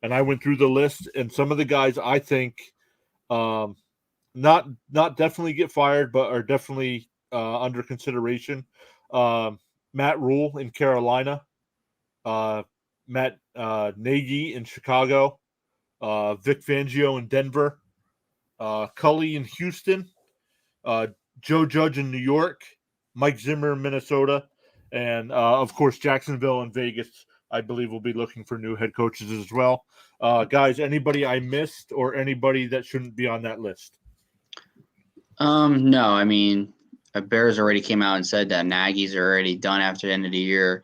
and I went through the list, and some of the guys I think not definitely get fired, but are definitely under consideration. Matt Rule in Carolina, Matt Nagy in Chicago, Vic Fangio in Denver, Cully in Houston, Joe Judge in New York, Mike Zimmer in Minnesota, and of course Jacksonville and Vegas I believe we'll be looking for new head coaches as well. Guys, anybody I missed or anybody that shouldn't be on that list? No, I mean, Bears already came out and said that Nagy's already done after the end of the year.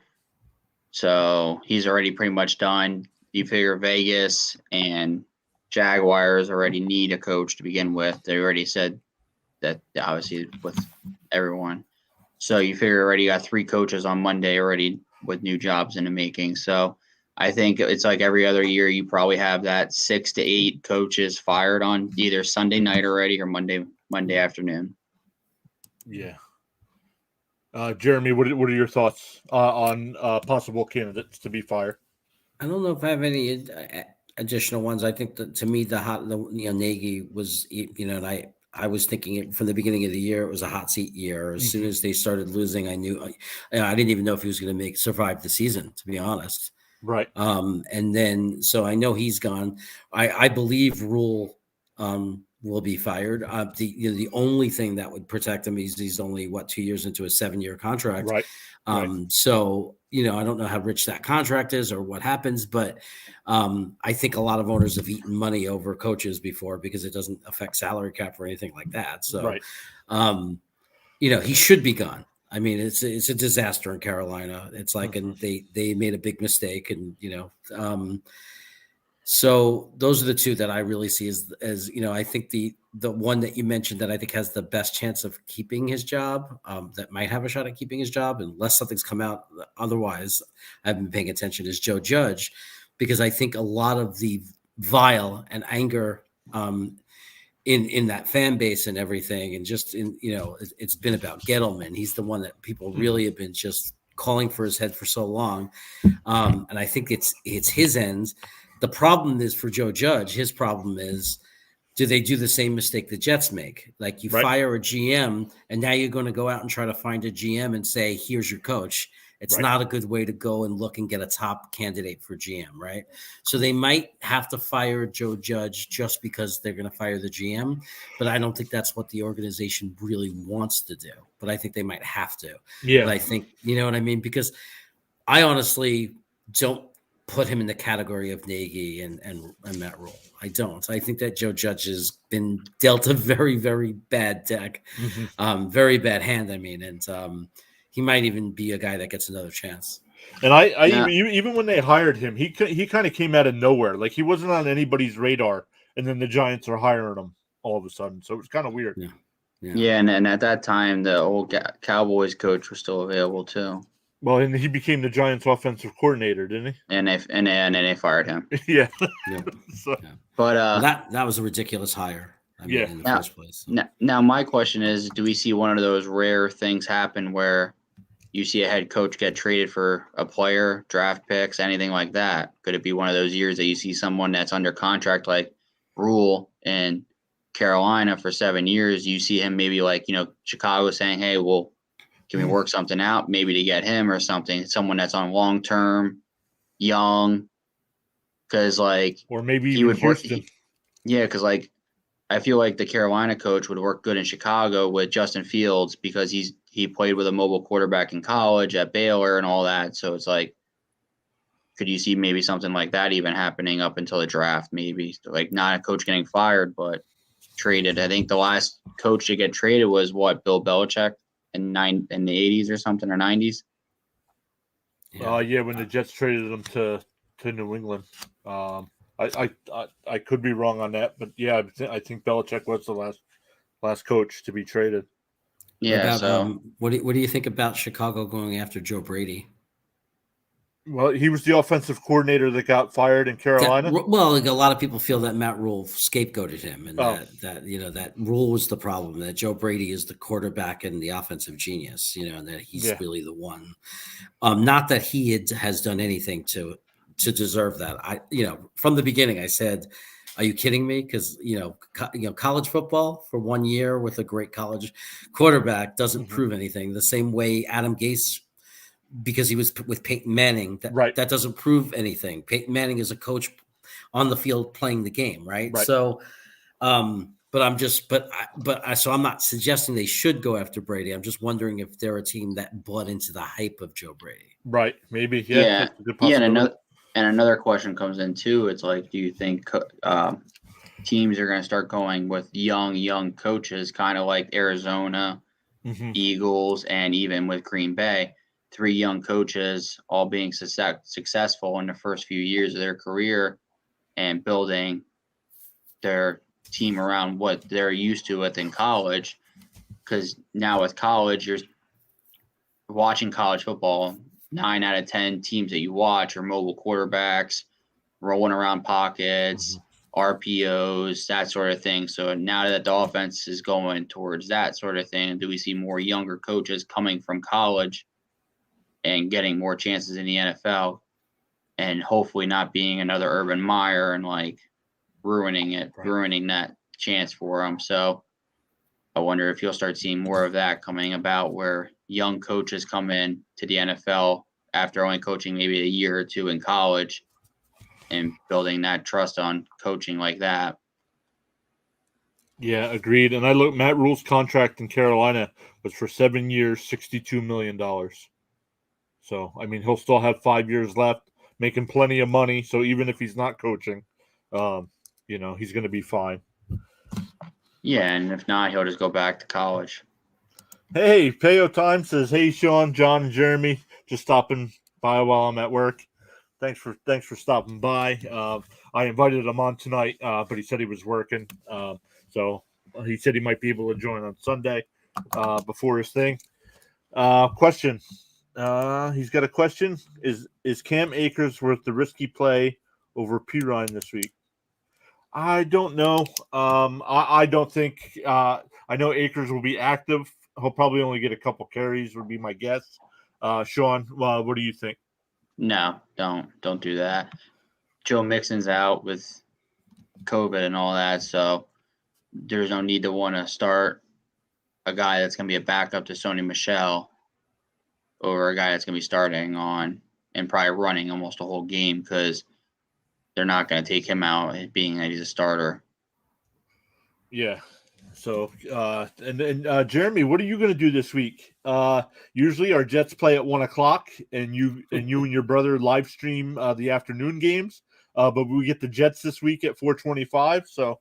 So he's already pretty much done. You figure Vegas and Jaguars already need a coach to begin with. They already said that, obviously, with everyone. So you figure already got 3 coaches on Monday already with new jobs in the making. So I think it's like every other year you probably have that 6 to 8 coaches fired on either Sunday night already or Monday afternoon. Yeah. Jeremy, what are your thoughts on possible candidates to be fired? I don't know if I have any additional ones. I think that to me, Nagy was, and I was thinking it from the beginning of the year, it was a hot seat year. As soon as they started losing, I knew I didn't even know if he was going to survive the season, to be honest. Right. And then, so I know he's gone. I believe Rule will be fired. The only thing that would protect him is he's only 2 years into a 7-year contract. Right. So, I don't know how rich that contract is or what happens, but I think a lot of owners have eaten money over coaches before because it doesn't affect salary cap or anything like that. So, he should be gone. I mean, it's a disaster in Carolina. It's like, and they made a big mistake, and so those are the two that I really see as I think the one that you mentioned that I think has the best chance of keeping his job, that might have a shot at keeping his job unless something's come out otherwise. I've been paying attention is Joe Judge, because I think a lot of the vile and anger in that fan base and everything, and just it's been about Gettleman. He's the one that people really have been just calling for his head for so long, and I think it's his ends. The problem is for Joe Judge. His problem is, do they do the same mistake the Jets make? Like you fire a GM, and now you're going to go out and try to find a GM and say, "Here's your coach." It's not a good way to go and look and get a top candidate for GM, right? So they might have to fire Joe Judge just because they're going to fire the GM, but I don't think that's what the organization really wants to do. But I think they might have to. Yeah. But I think, you know what I mean? Because I honestly don't put him in the category of Nagy and Matt Rule. I don't. I think that Joe Judge has been dealt a very, very bad deck, very bad hand. I mean, and he might even be a guy that gets another chance. And even when they hired him, he kind of came out of nowhere. Like he wasn't on anybody's radar, and then the Giants are hiring him all of a sudden. So it was kind of weird. Yeah, and at that time, the old Cowboys coach was still available too. Well, and he became the Giants' offensive coordinator, didn't he? And they fired him. Yeah. But that was a ridiculous hire. In the first place. So. Now my question is, do we see one of those rare things happen where you see a head coach get traded for a player, draft picks, anything like that? Could it be one of those years that you see someone that's under contract like Rule in Carolina for 7 years? You see him maybe like, Chicago saying, hey, well, can we work something out maybe to get him or something? Someone that's on long-term, young, because or maybe he would Houston. Because I feel like the Carolina coach would work good in Chicago with Justin Fields because he played with a mobile quarterback in college at Baylor and all that. So it's like, could you see maybe something like that even happening up until the draft? Maybe like not a coach getting fired, but traded. I think the last coach to get traded was Bill Belichick in the 80s or something, or 90s. When the Jets traded him to New England. I could be wrong on that, but I think Belichick was the last coach to be traded. Yeah. What do you think about Chicago going after Joe Brady? Well, he was the offensive coordinator that got fired in Carolina. A lot of people feel that Matt Rule scapegoated him, and that Rule was the problem. That Joe Brady is the quarterback and the offensive genius, and that he's really the one. Not that he has done anything to deserve that. From the beginning, I said, "Are you kidding me?" Because college football for 1 year with a great college quarterback doesn't prove anything. The same way Adam Gase. Because he was with Peyton Manning, that doesn't prove anything. Peyton Manning is a coach on the field playing the game, right? So, So I'm not suggesting they should go after Brady. I'm just wondering if they're a team that bought into the hype of Joe Brady. Right. Maybe. Yeah. Yeah. That's a good possibility. And another question comes in too. It's like, do you think teams are going to start going with young coaches, kind of like Arizona, Eagles, and even with Green Bay, 3 young coaches all being successful in the first few years of their career and building their team around what they're used to within college? Because now with college, you're watching college football, 9 out of 10 teams that you watch are mobile quarterbacks, rolling around pockets, RPOs, that sort of thing. So now that the offense is going towards that sort of thing, do we see more younger coaches coming from college and getting more chances in the NFL, and hopefully not being another Urban Meyer and like ruining that chance for them? So I wonder if you'll start seeing more of that coming about, where young coaches come in to the NFL after only coaching maybe a year or 2 in college and building that trust on coaching like that. Yeah, agreed. And I look, Matt Rule's contract in Carolina was for 7 years, $62 million. So, I mean, he'll still have 5 years left, making plenty of money. So even if he's not coaching, he's going to be fine. Yeah, and if not, he'll just go back to college. Hey, Payo Time says, hey, Sean, John, and Jeremy, just stopping by while I'm at work. Thanks for stopping by. I invited him on tonight, but he said he was working. So he said he might be able to join on Sunday before his thing. Question. He's got a question. Is Cam Akers worth the risky play over Pirine this week? I don't know. I don't think. I know Akers will be active. He'll probably only get a couple carries, would be my guess. Sean, what do you think? No, don't do that. Joe Mixon's out with COVID and all that, so there's no need to want to start a guy that's going to be a backup to Sony Michel over a guy that's going to be starting on and probably running almost a whole game, because they're not going to take him out being that he's a starter. Yeah. So, and Jeremy, what are you going to do this week? Usually our Jets play at 1:00, and you and your brother live stream the afternoon games. But we get the Jets this week at 4:25. So,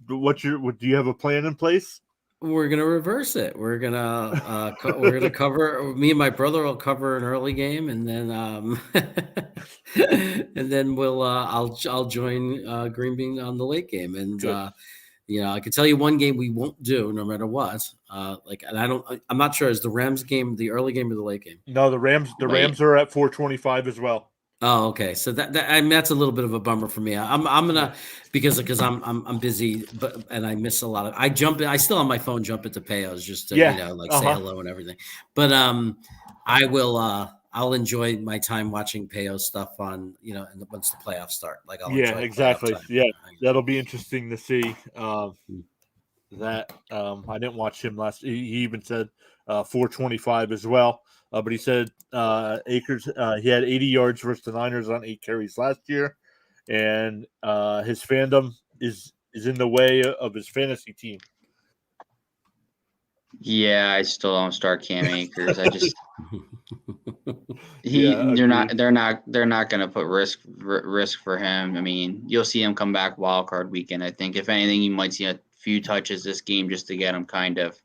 do you have a plan in place? We're gonna reverse it. We're gonna cover. Me and my brother will cover an early game, and then we'll I'll join Green Bean on the late game, and I can tell you one game we won't do no matter what. I'm not sure, is the Rams game the early game or the late game? No, the Rams are at 4:25 as well. Oh, okay. So that's a little bit of a bummer for me. I'm gonna because I'm busy, and I miss a lot of. I still on my phone jump into Payos just to say hello and everything. But I will. I'll enjoy my time watching Payos stuff on once the playoffs start. Exactly. Yeah, that'll be interesting to see. That I didn't watch him last. He even said 4:25 as well. But he said Akers, he had 80 yards versus the Niners on 8 carries last year, and his fandom is in the way of his fantasy team. Yeah, I still don't start Cam Akers. I just they're not going to put risk for him. I mean, you'll see him come back wild card weekend. I think if anything, you might see a few touches this game just to get him kind of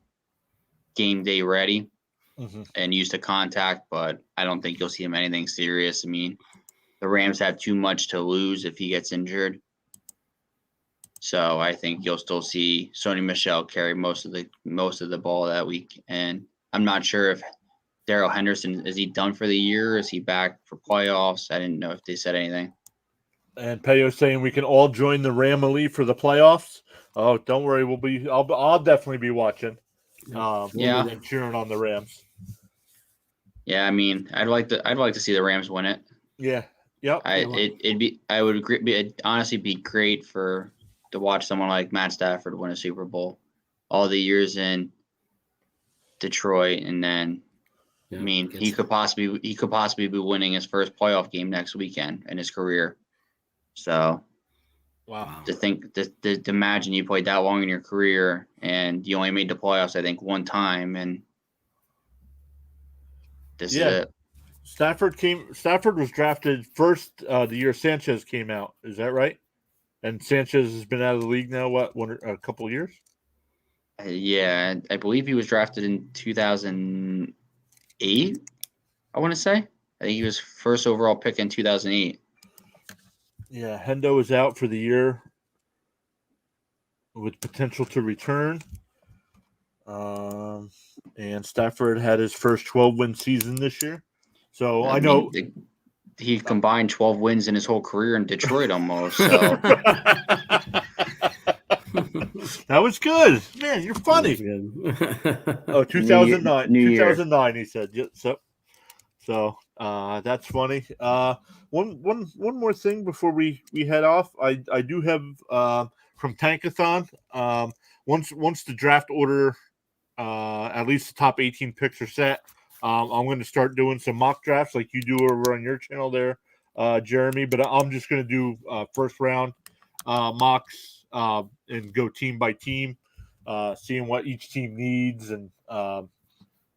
game day ready. And used to contact, but I don't think you'll see him anything serious. I mean, the Rams have too much to lose if he gets injured. So I think you'll still see Sony Michel carry most of the ball that week. And I'm not sure if Darrell Henderson, is he done for the year? Is he back for playoffs? I didn't know if they said anything. And Payo saying we can all join the Ramily for the playoffs. Oh, don't worry, I'll definitely be watching. And cheering on the Rams. Yeah, I mean, I'd like to see the Rams win it. Yeah, yep. It'd honestly be great to watch someone like Matt Stafford win a Super Bowl. All the years in Detroit, and then he could possibly be winning his first playoff game next weekend in his career. So Wow. To imagine you played that long in your career and you only made the playoffs, I think, one time, and this is it. Stafford was drafted first the year Sanchez came out. Is that right? And Sanchez has been out of the league now. A couple of years? Yeah, I believe he was drafted in 2008. I want to say. I think he was first overall pick in 2008. Yeah, Hendo is out for the year with potential to return. And Stafford had his first 12-win season this year. So I know he combined 12 wins in his whole career in Detroit almost. So that was good. Man, you're funny. 2009. 2009, he said. So that's funny. One more thing before we head off. I do have from Tankathon. Once the draft order, at least the top 18 picks are set, I'm going to start doing some mock drafts like you do over on your channel there, Jeremy. But I'm just going to do first round mocks and go team by team, seeing what each team needs and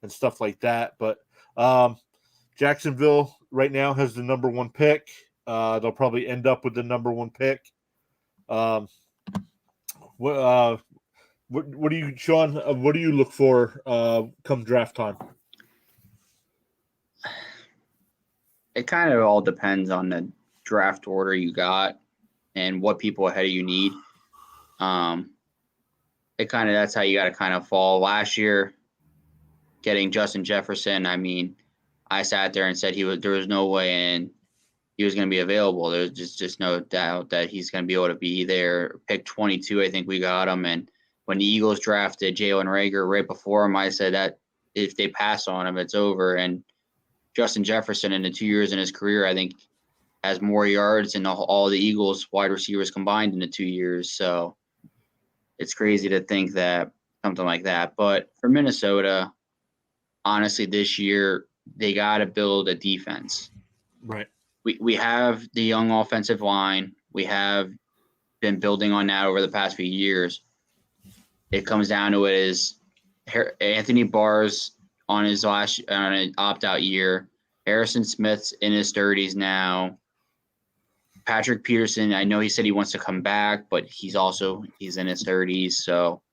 stuff like that. But Jacksonville right now has the number 1 pick. They'll probably end up with the number 1 pick. What do you, Sean? What do you look for come draft time? It kind of all depends on the draft order you got and what people ahead of you need. That's how you got to kind of fall. Last year, getting Justin Jefferson, I mean, I sat there and said there was no way he was going to be available. There's just no doubt that he's going to be able to be there. Pick 22, I think we got him. And when the Eagles drafted Jalen Reagor right before him, I said that if they pass on him, it's over. And Justin Jefferson, in the 2 years in his career, I think has more yards than all the Eagles wide receivers combined in the 2 years. So it's crazy to think that something like that. But for Minnesota, honestly, this year, they got to build a defense. Right. We have the young offensive line. We have been building on that over the past few years. It comes down to it is Anthony Barr's on an opt-out year. Harrison Smith's in his 30s now. Patrick Peterson, I know he said he wants to come back, but he's in his 30s. So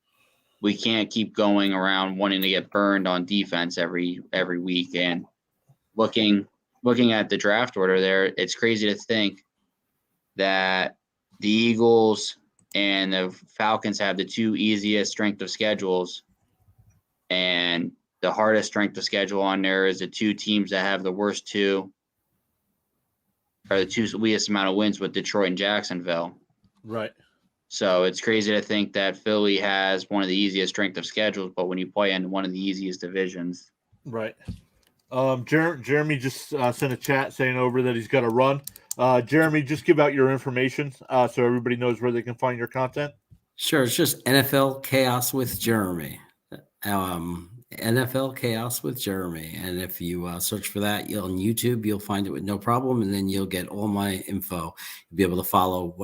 we can't keep going around wanting to get burned on defense every week. And looking at the draft order there, it's crazy to think that the Eagles and the Falcons have the 2 easiest strength of schedules, and the hardest strength of schedule on there is the 2 teams that have the worst 2 or the 2 least amount of wins with Detroit and Jacksonville. Right. So it's crazy to think that Philly has one of the easiest strength of schedules, but when you play in one of the easiest divisions. Right. Jeremy just sent a chat saying over that he's got to run. Jeremy, just give out your information so everybody knows where they can find your content. Sure. It's just NFL Chaos with Jeremy. NFL Chaos with Jeremy. And if you search for that on YouTube, you'll find it with no problem. And then you'll get all my info. You'll be able to follow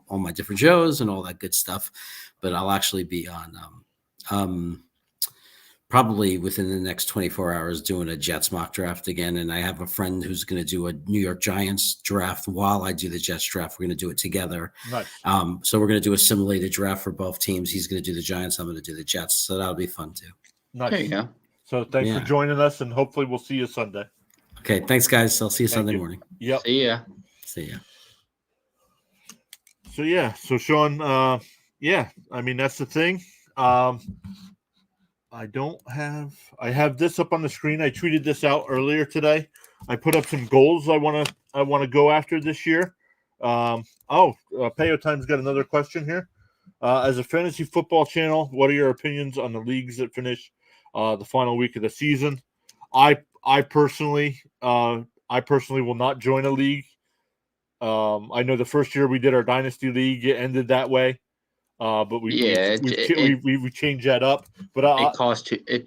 all my different shows and all that good stuff. But I'll actually be on probably within the next 24 hours doing a Jets mock draft again. And I have a friend who's going to do a New York Giants draft while I do the Jets draft. We're going to do it together. Nice. So we're going to do a simulated draft for both teams. He's going to do the Giants. I'm going to do the Jets. So that'll be fun too. Nice. There you go. So thanks for joining us, and hopefully we'll see you Sunday. Okay. Thanks, guys. I'll see you Sunday morning. Yep. See ya. So Sean, I mean, that's the thing. I have this up on the screen. I tweeted this out earlier today. I put up some goals I want to go after this year. Payo Time's got another question here. As a fantasy football channel, what are your opinions on the leagues that finish the final week of the season? I personally will not join a league. I know the first year we did our dynasty league, it ended that way. But we changed that up. But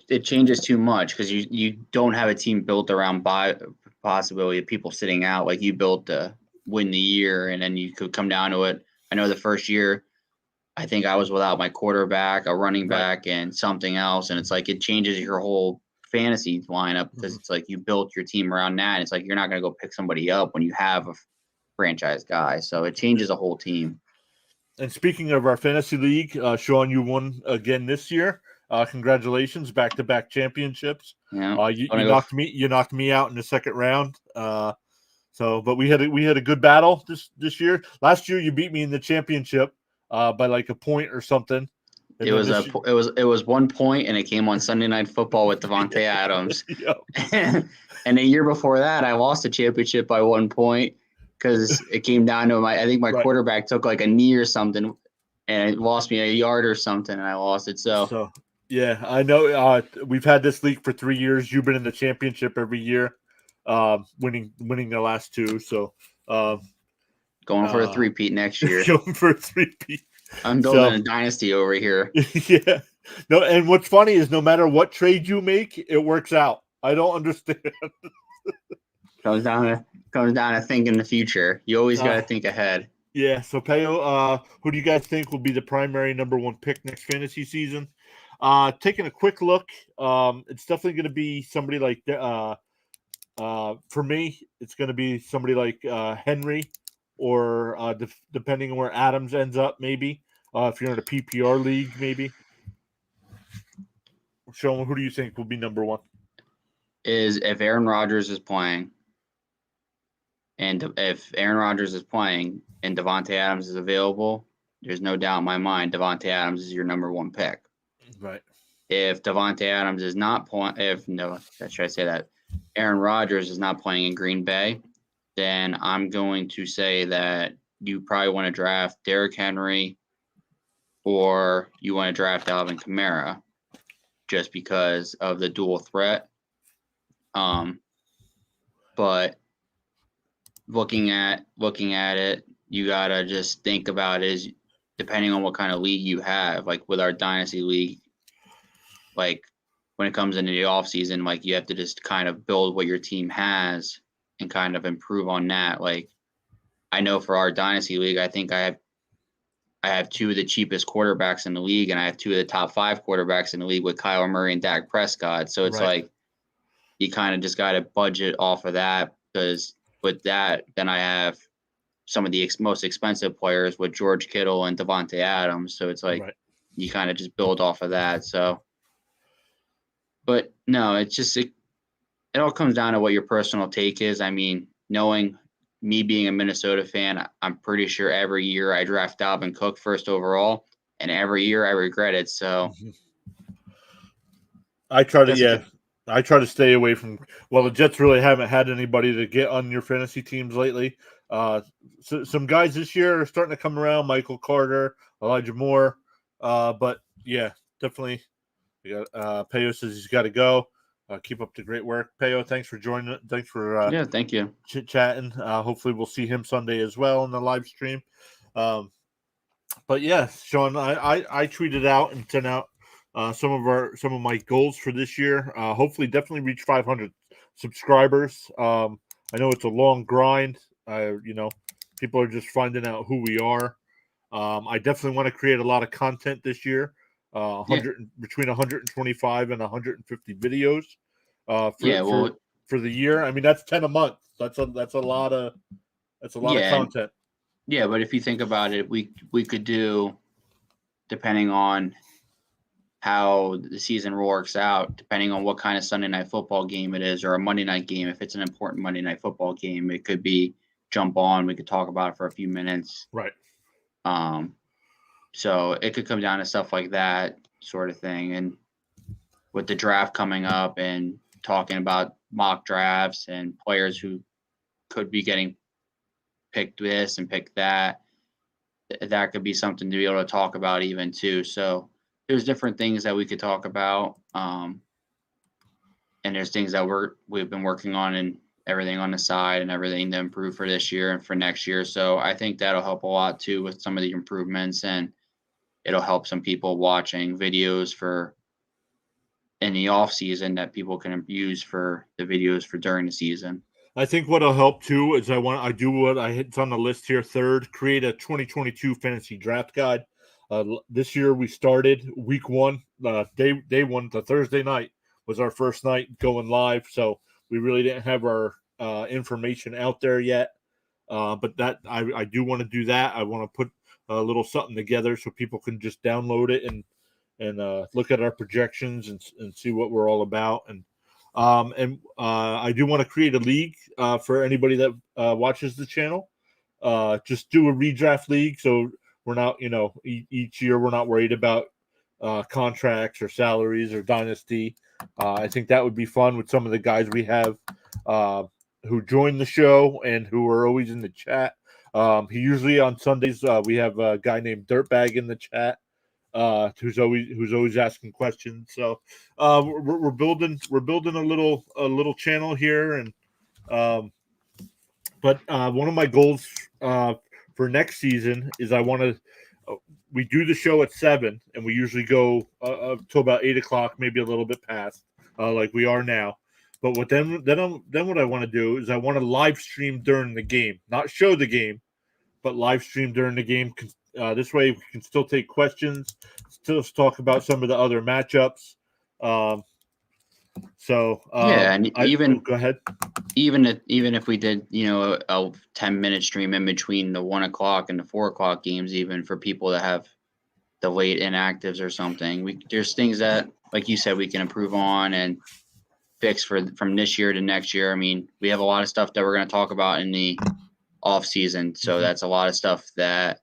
it changes too much because you don't have a team built around possibility of people sitting out. Like you built to win the year, and then you could come down to it. I know the first year, I think I was without my quarterback, a running back, and something else. And it's like it changes your whole fantasy lineup because it's like you built your team around that. It's like you're not going to go pick somebody up when you have a franchise guy. So it changes a whole team. And speaking of our fantasy league, Sean, you won again this year. Congratulations, back-to-back championships. Yeah, You knocked me out in the second round. But we had a good battle this year. Last year you beat me in the championship by like a point or something. It was 1 point, and it came on Sunday Night Football with Davante Adams. And the year before that, I lost the championship by 1 point because it came down to my quarterback took like a knee or something, and it lost me a yard or something, and I lost it. So yeah, I know. We've had this league for 3 years. You've been in the championship every year, winning the last two. So going for a three-peat next year. Going for a three-peat. I'm building a dynasty over here. Yeah. No, and what's funny is no matter what trade you make, it works out. I don't understand. Comes down to thinking the future. You always got to think ahead. Yeah. So Peo, who do you guys think will be the primary number one pick next fantasy season? Taking a quick look, it's definitely going to be somebody like for me, it's going to be somebody like Henry, or depending on where Adams ends up, maybe if you're in a PPR league, maybe. Sean, who do you think will be number one? Is if Aaron Rodgers is playing, and if Aaron Rodgers is playing and Davante Adams is available, there's no doubt in my mind Davante Adams is your number one pick. Right. If Davante Adams is not playing, Aaron Rodgers is not playing in Green Bay, then I'm going to say that you probably want to draft Derrick Henry, or you want to draft Alvin Kamara, just because of the dual threat. But looking at it, you gotta just think about it is depending on what kind of league you have. Like with our dynasty league, like when it comes into the off season, like you have to just kind of build what your team has and kind of improve on that. Like I know for our dynasty league, I think I have two of the cheapest quarterbacks in the league, and I have two of the top 5 quarterbacks in the league with Kyler Murray and Dak Prescott. So it's like you kind of just got to budget off of that, because with that, then I have some of the most expensive players with George Kittle and Davante Adams. So it's like you kind of just build off of that. So, but no, it's just it all comes down to what your personal take is. I mean, knowing me being a Minnesota fan, I'm pretty sure every year I draft Dalvin Cook first overall, and every year I regret it. So I try to stay away from. Well, the Jets really haven't had anybody to get on your fantasy teams lately. So some guys this year are starting to come around. Michael Carter, Elijah Moore. But yeah, definitely. Peo says he's got to go. Keep up the great work, Peo. Thanks for joining. Thanks for thank you. Chit-chatting. Hopefully we'll see him Sunday as well in the live stream. But yeah, Sean, I tweeted out and sent out some of my goals for this year. Hopefully, definitely reach 500 subscribers. I know it's a long grind. People are just finding out who we are. I definitely want to create a lot of content this year. Between 125 and 150 videos for the year. I mean, that's 10 a month. That's a lot of content. Yeah, but if you think about it, we could do, depending on how the season works out, depending on what kind of Sunday night football game it is, or a Monday night game. If it's an important Monday night football game, it could be jump on. We could talk about it for a few minutes. Right. So it could come down to stuff like that sort of thing. And with the draft coming up and talking about mock drafts and players who could be getting picked this and picked that, that could be something to be able to talk about even too. So there's different things that we could talk about. And there's things that we've been working on and everything on the side and everything to improve for this year and for next year. So I think that'll help a lot too with some of the improvements, and it'll help some people watching videos in the off season that people can use for the videos for during the season. I think what'll help too is I do what it's on the list here. Third, create a 2022 fantasy draft guide. This year we started week one, day one, the Thursday night was our first night going live. So we really didn't have our information out there yet. But that I do want to do that. I want to put a little something together so people can just download it and look at our projections and see what we're all about. And I do want to create a league for anybody that watches the channel. Just do a redraft league, so we're not, each year we're not worried about contracts or salaries or dynasty. I think that would be fun with some of the guys we have who join the show and who are always in the chat. He usually on Sundays we have a guy named Dirtbag in the chat. Who's always asking questions. So we're building a little channel here, and but one of my goals for next season is I want to. We do the show at 7, and we usually go till about 8:00, maybe a little bit past, like we are now. But what then what I want to do is I want to live stream during the game, not show the game, but live stream during the game. This way we can still take questions, still talk about some of the other matchups. And go ahead. Even if we did, a 10-minute stream in between the 1:00 and the 4:00 games, even for people that have the late inactives or something, there's things that, like you said, we can improve on and fix from this year to next year. I mean, we have a lot of stuff that we're going to talk about in the off season, so that's a lot of stuff that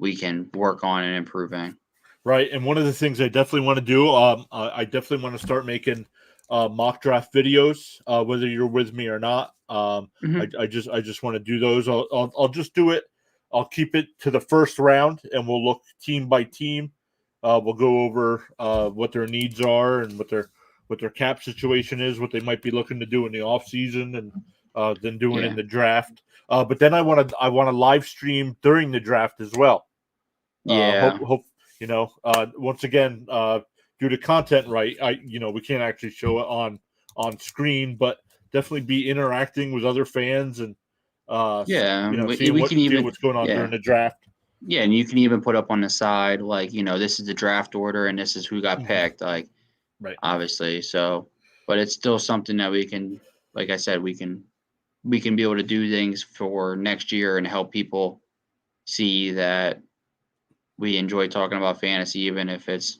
we can work on and improving. Right, and one of the things I definitely want to do, I definitely want to start making mock draft videos, whether you're with me or not. I just want to do those. I'll just do it. I'll keep it to the first round, and we'll look team by team. We'll go over what their needs are and what their cap situation is, what they might be looking to do in the off season, and then doing in the draft. But then I want to live stream during the draft as well. Once again, due to content right, we can't actually show it on screen, but definitely be interacting with other fans and seeing what's going on during the draft. Yeah, and you can even put up on the side, like, this is the draft order and this is who got picked, like, obviously. So, but it's still something that we can, like I said, we can be able to do things for next year and help people see that we enjoy talking about fantasy, even if it's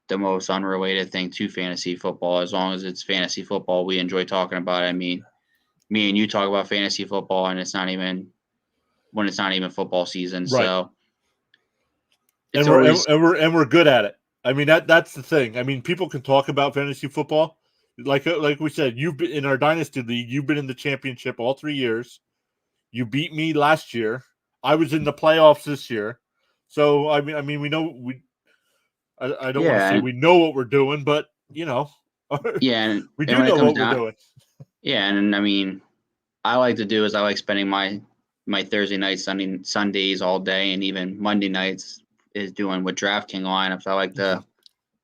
the most unrelated thing to fantasy football. As long as it's fantasy football, we enjoy talking about it. I mean, me and you talk about fantasy football, and it's not even football season. Right. So, we're good at it. I mean, that's the thing. I mean, people can talk about fantasy football, like we said. You've been in our dynasty league. You've been in the championship all 3 years. You beat me last year. I was in the playoffs this year. So I mean, we know I don't want to say we know what we're doing, but we do know what we're doing. Yeah, and I mean, I like to do is I like spending my Thursday nights, Sundays all day, and even Monday nights is doing with DraftKings lineups. I like to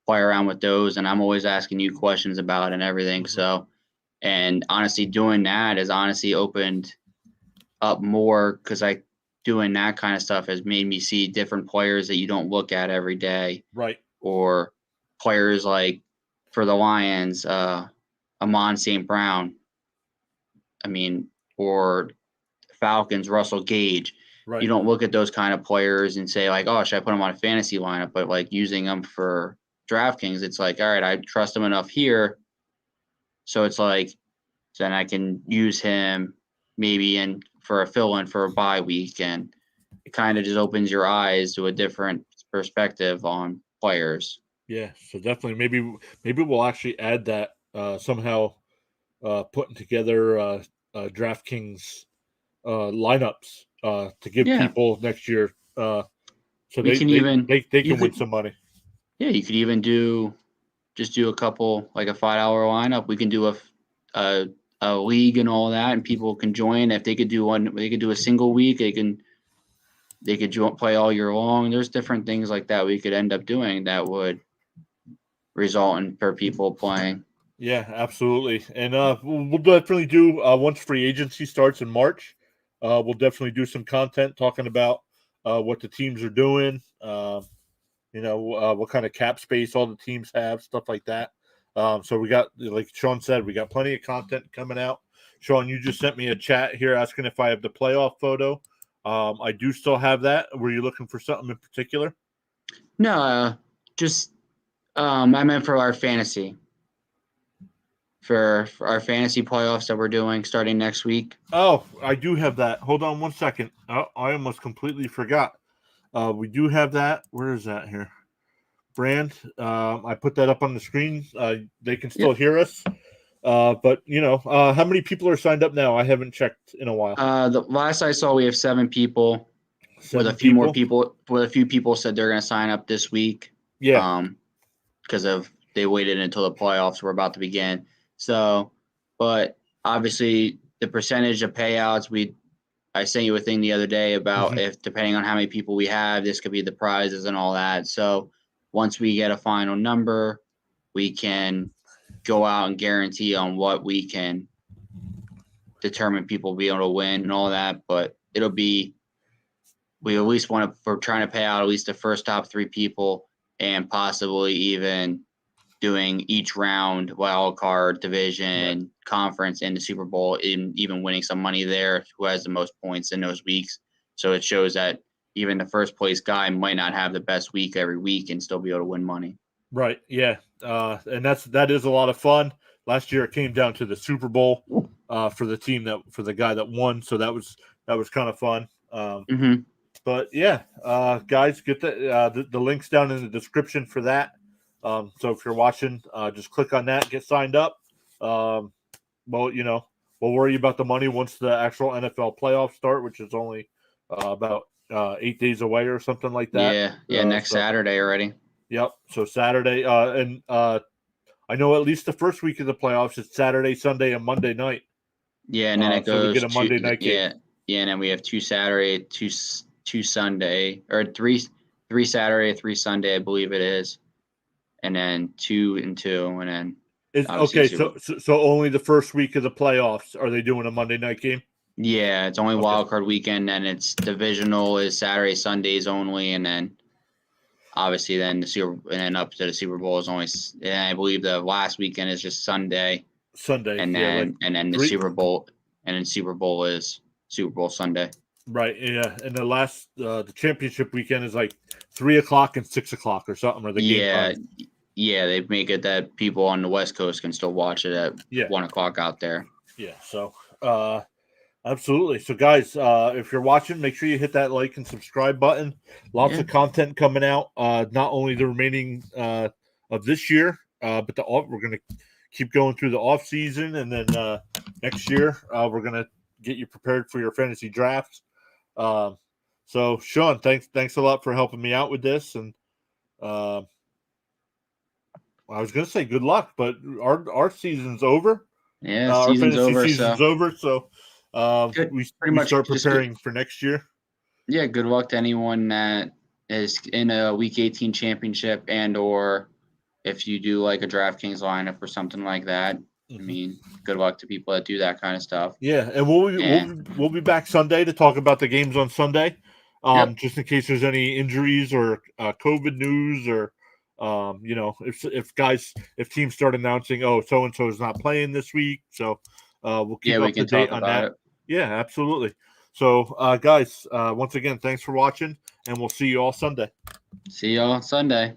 play around with those, and I'm always asking you questions about it and everything. So, and honestly, doing that has honestly opened up more because doing that kind of stuff has made me see different players that you don't look at every day. Right. Or players like for the Lions, Amon St. Brown. I mean, or Falcons, Russell Gage. Right. You don't look at those kind of players and say like, oh, should I put them on a fantasy lineup? But like using them for DraftKings, it's like, all right, I trust him enough here. So it's like, then I can use him maybe for a fill-in for a bye week, and it kind of just opens your eyes to a different perspective on players. Yeah, so definitely maybe we'll actually add that somehow, putting together DraftKings lineups to give people next year, so they can win some money. Yeah, you could even do a couple, like a $5 lineup. We can do a league and all that, and people can join. If they could do a single week, they could play all year long. There's different things like that we could end up doing that would result in per people playing. Yeah, absolutely. And we'll definitely do once free agency starts in March. We'll definitely do some content talking about what the teams are doing. What kind of cap space all the teams have, stuff like that. So we got, like Sean said, we got plenty of content coming out. Sean, you just sent me a chat here asking if I have the playoff photo. I do still have that. Were you looking for something in particular? No, just I meant for our fantasy. For our fantasy playoffs that we're doing starting next week. Oh, I do have that. Hold on one second. Oh, I almost completely forgot. We do have that. Where is that here? Brand. I put that up on the screen. They can still hear us. But how many people are signed up now? I haven't checked in a while. The last I saw, we have 7 people. With a few people said they're going to sign up this week. Yeah. Because they waited until the playoffs were about to begin. So, but obviously the percentage of payouts, I sent you a thing the other day about if depending on how many people we have, this could be the prizes and all that. So once we get a final number, we can go out and guarantee on what we can determine people will be able to win and all that. But we at least we're trying to pay out at least the first top 3 people and possibly even doing each round, wild card, division, conference, and the Super Bowl, and even winning some money there, who has the most points in those weeks. So it shows that even the first place guy might not have the best week every week and still be able to win money. Right. Yeah. And that is a lot of fun. Last year it came down to the Super Bowl for the guy that won. So that was kind of fun. But yeah, guys, get the links down in the description for that. So if you're watching, just click on that, get signed up. We'll worry about the money once the actual NFL playoffs start, which is only about 8 days away or something like that. Yeah, next Saturday already. Yep. So Saturday, and I know at least the first week of the playoffs is Saturday, Sunday, and Monday night. Yeah, and then it goes. So we get a Monday night game. Yeah, and then we have 2 Saturday, 2 Sunday, or 3 Saturday, 3 Sunday, I believe it is. And then 2 and 2, and then okay. So only the first week of the playoffs are they doing a Monday night game? Yeah, it's only wild card weekend, and it's divisional is Saturday, Sundays only, and then obviously then up to the Super Bowl is only. And I believe the last weekend is just Sunday, and then the Super Bowl, and then Super Bowl is Super Bowl Sunday. Right. Yeah, and the last the championship weekend is like 3:00 and 6:00 or something. Or the game time. Yeah, they make it that people on the West Coast can still watch it at 1:00 out there. Yeah. So, absolutely. So, guys, if you're watching, make sure you hit that like and subscribe button. Lots of content coming out. Not only the remaining of this year, but we're going to keep going through the off season, and then next year we're going to get you prepared for your fantasy drafts. So Sean, thanks a lot for helping me out with this, and I was going to say good luck, but our season's over. Yeah, our fantasy season's over, so we start preparing for next year. Yeah, good luck to anyone that is in a Week 18 championship, and or if you do like a DraftKings lineup or something like that. I mean, good luck to people that do that kind of stuff. Yeah, and we'll be back Sunday to talk about the games on Sunday, just in case there's any injuries or COVID news, or if teams start announcing, so and so is not playing this week, so we'll keep up to date on that. Yeah, absolutely. So, guys, once again, thanks for watching, and we'll see you all Sunday. See you all Sunday.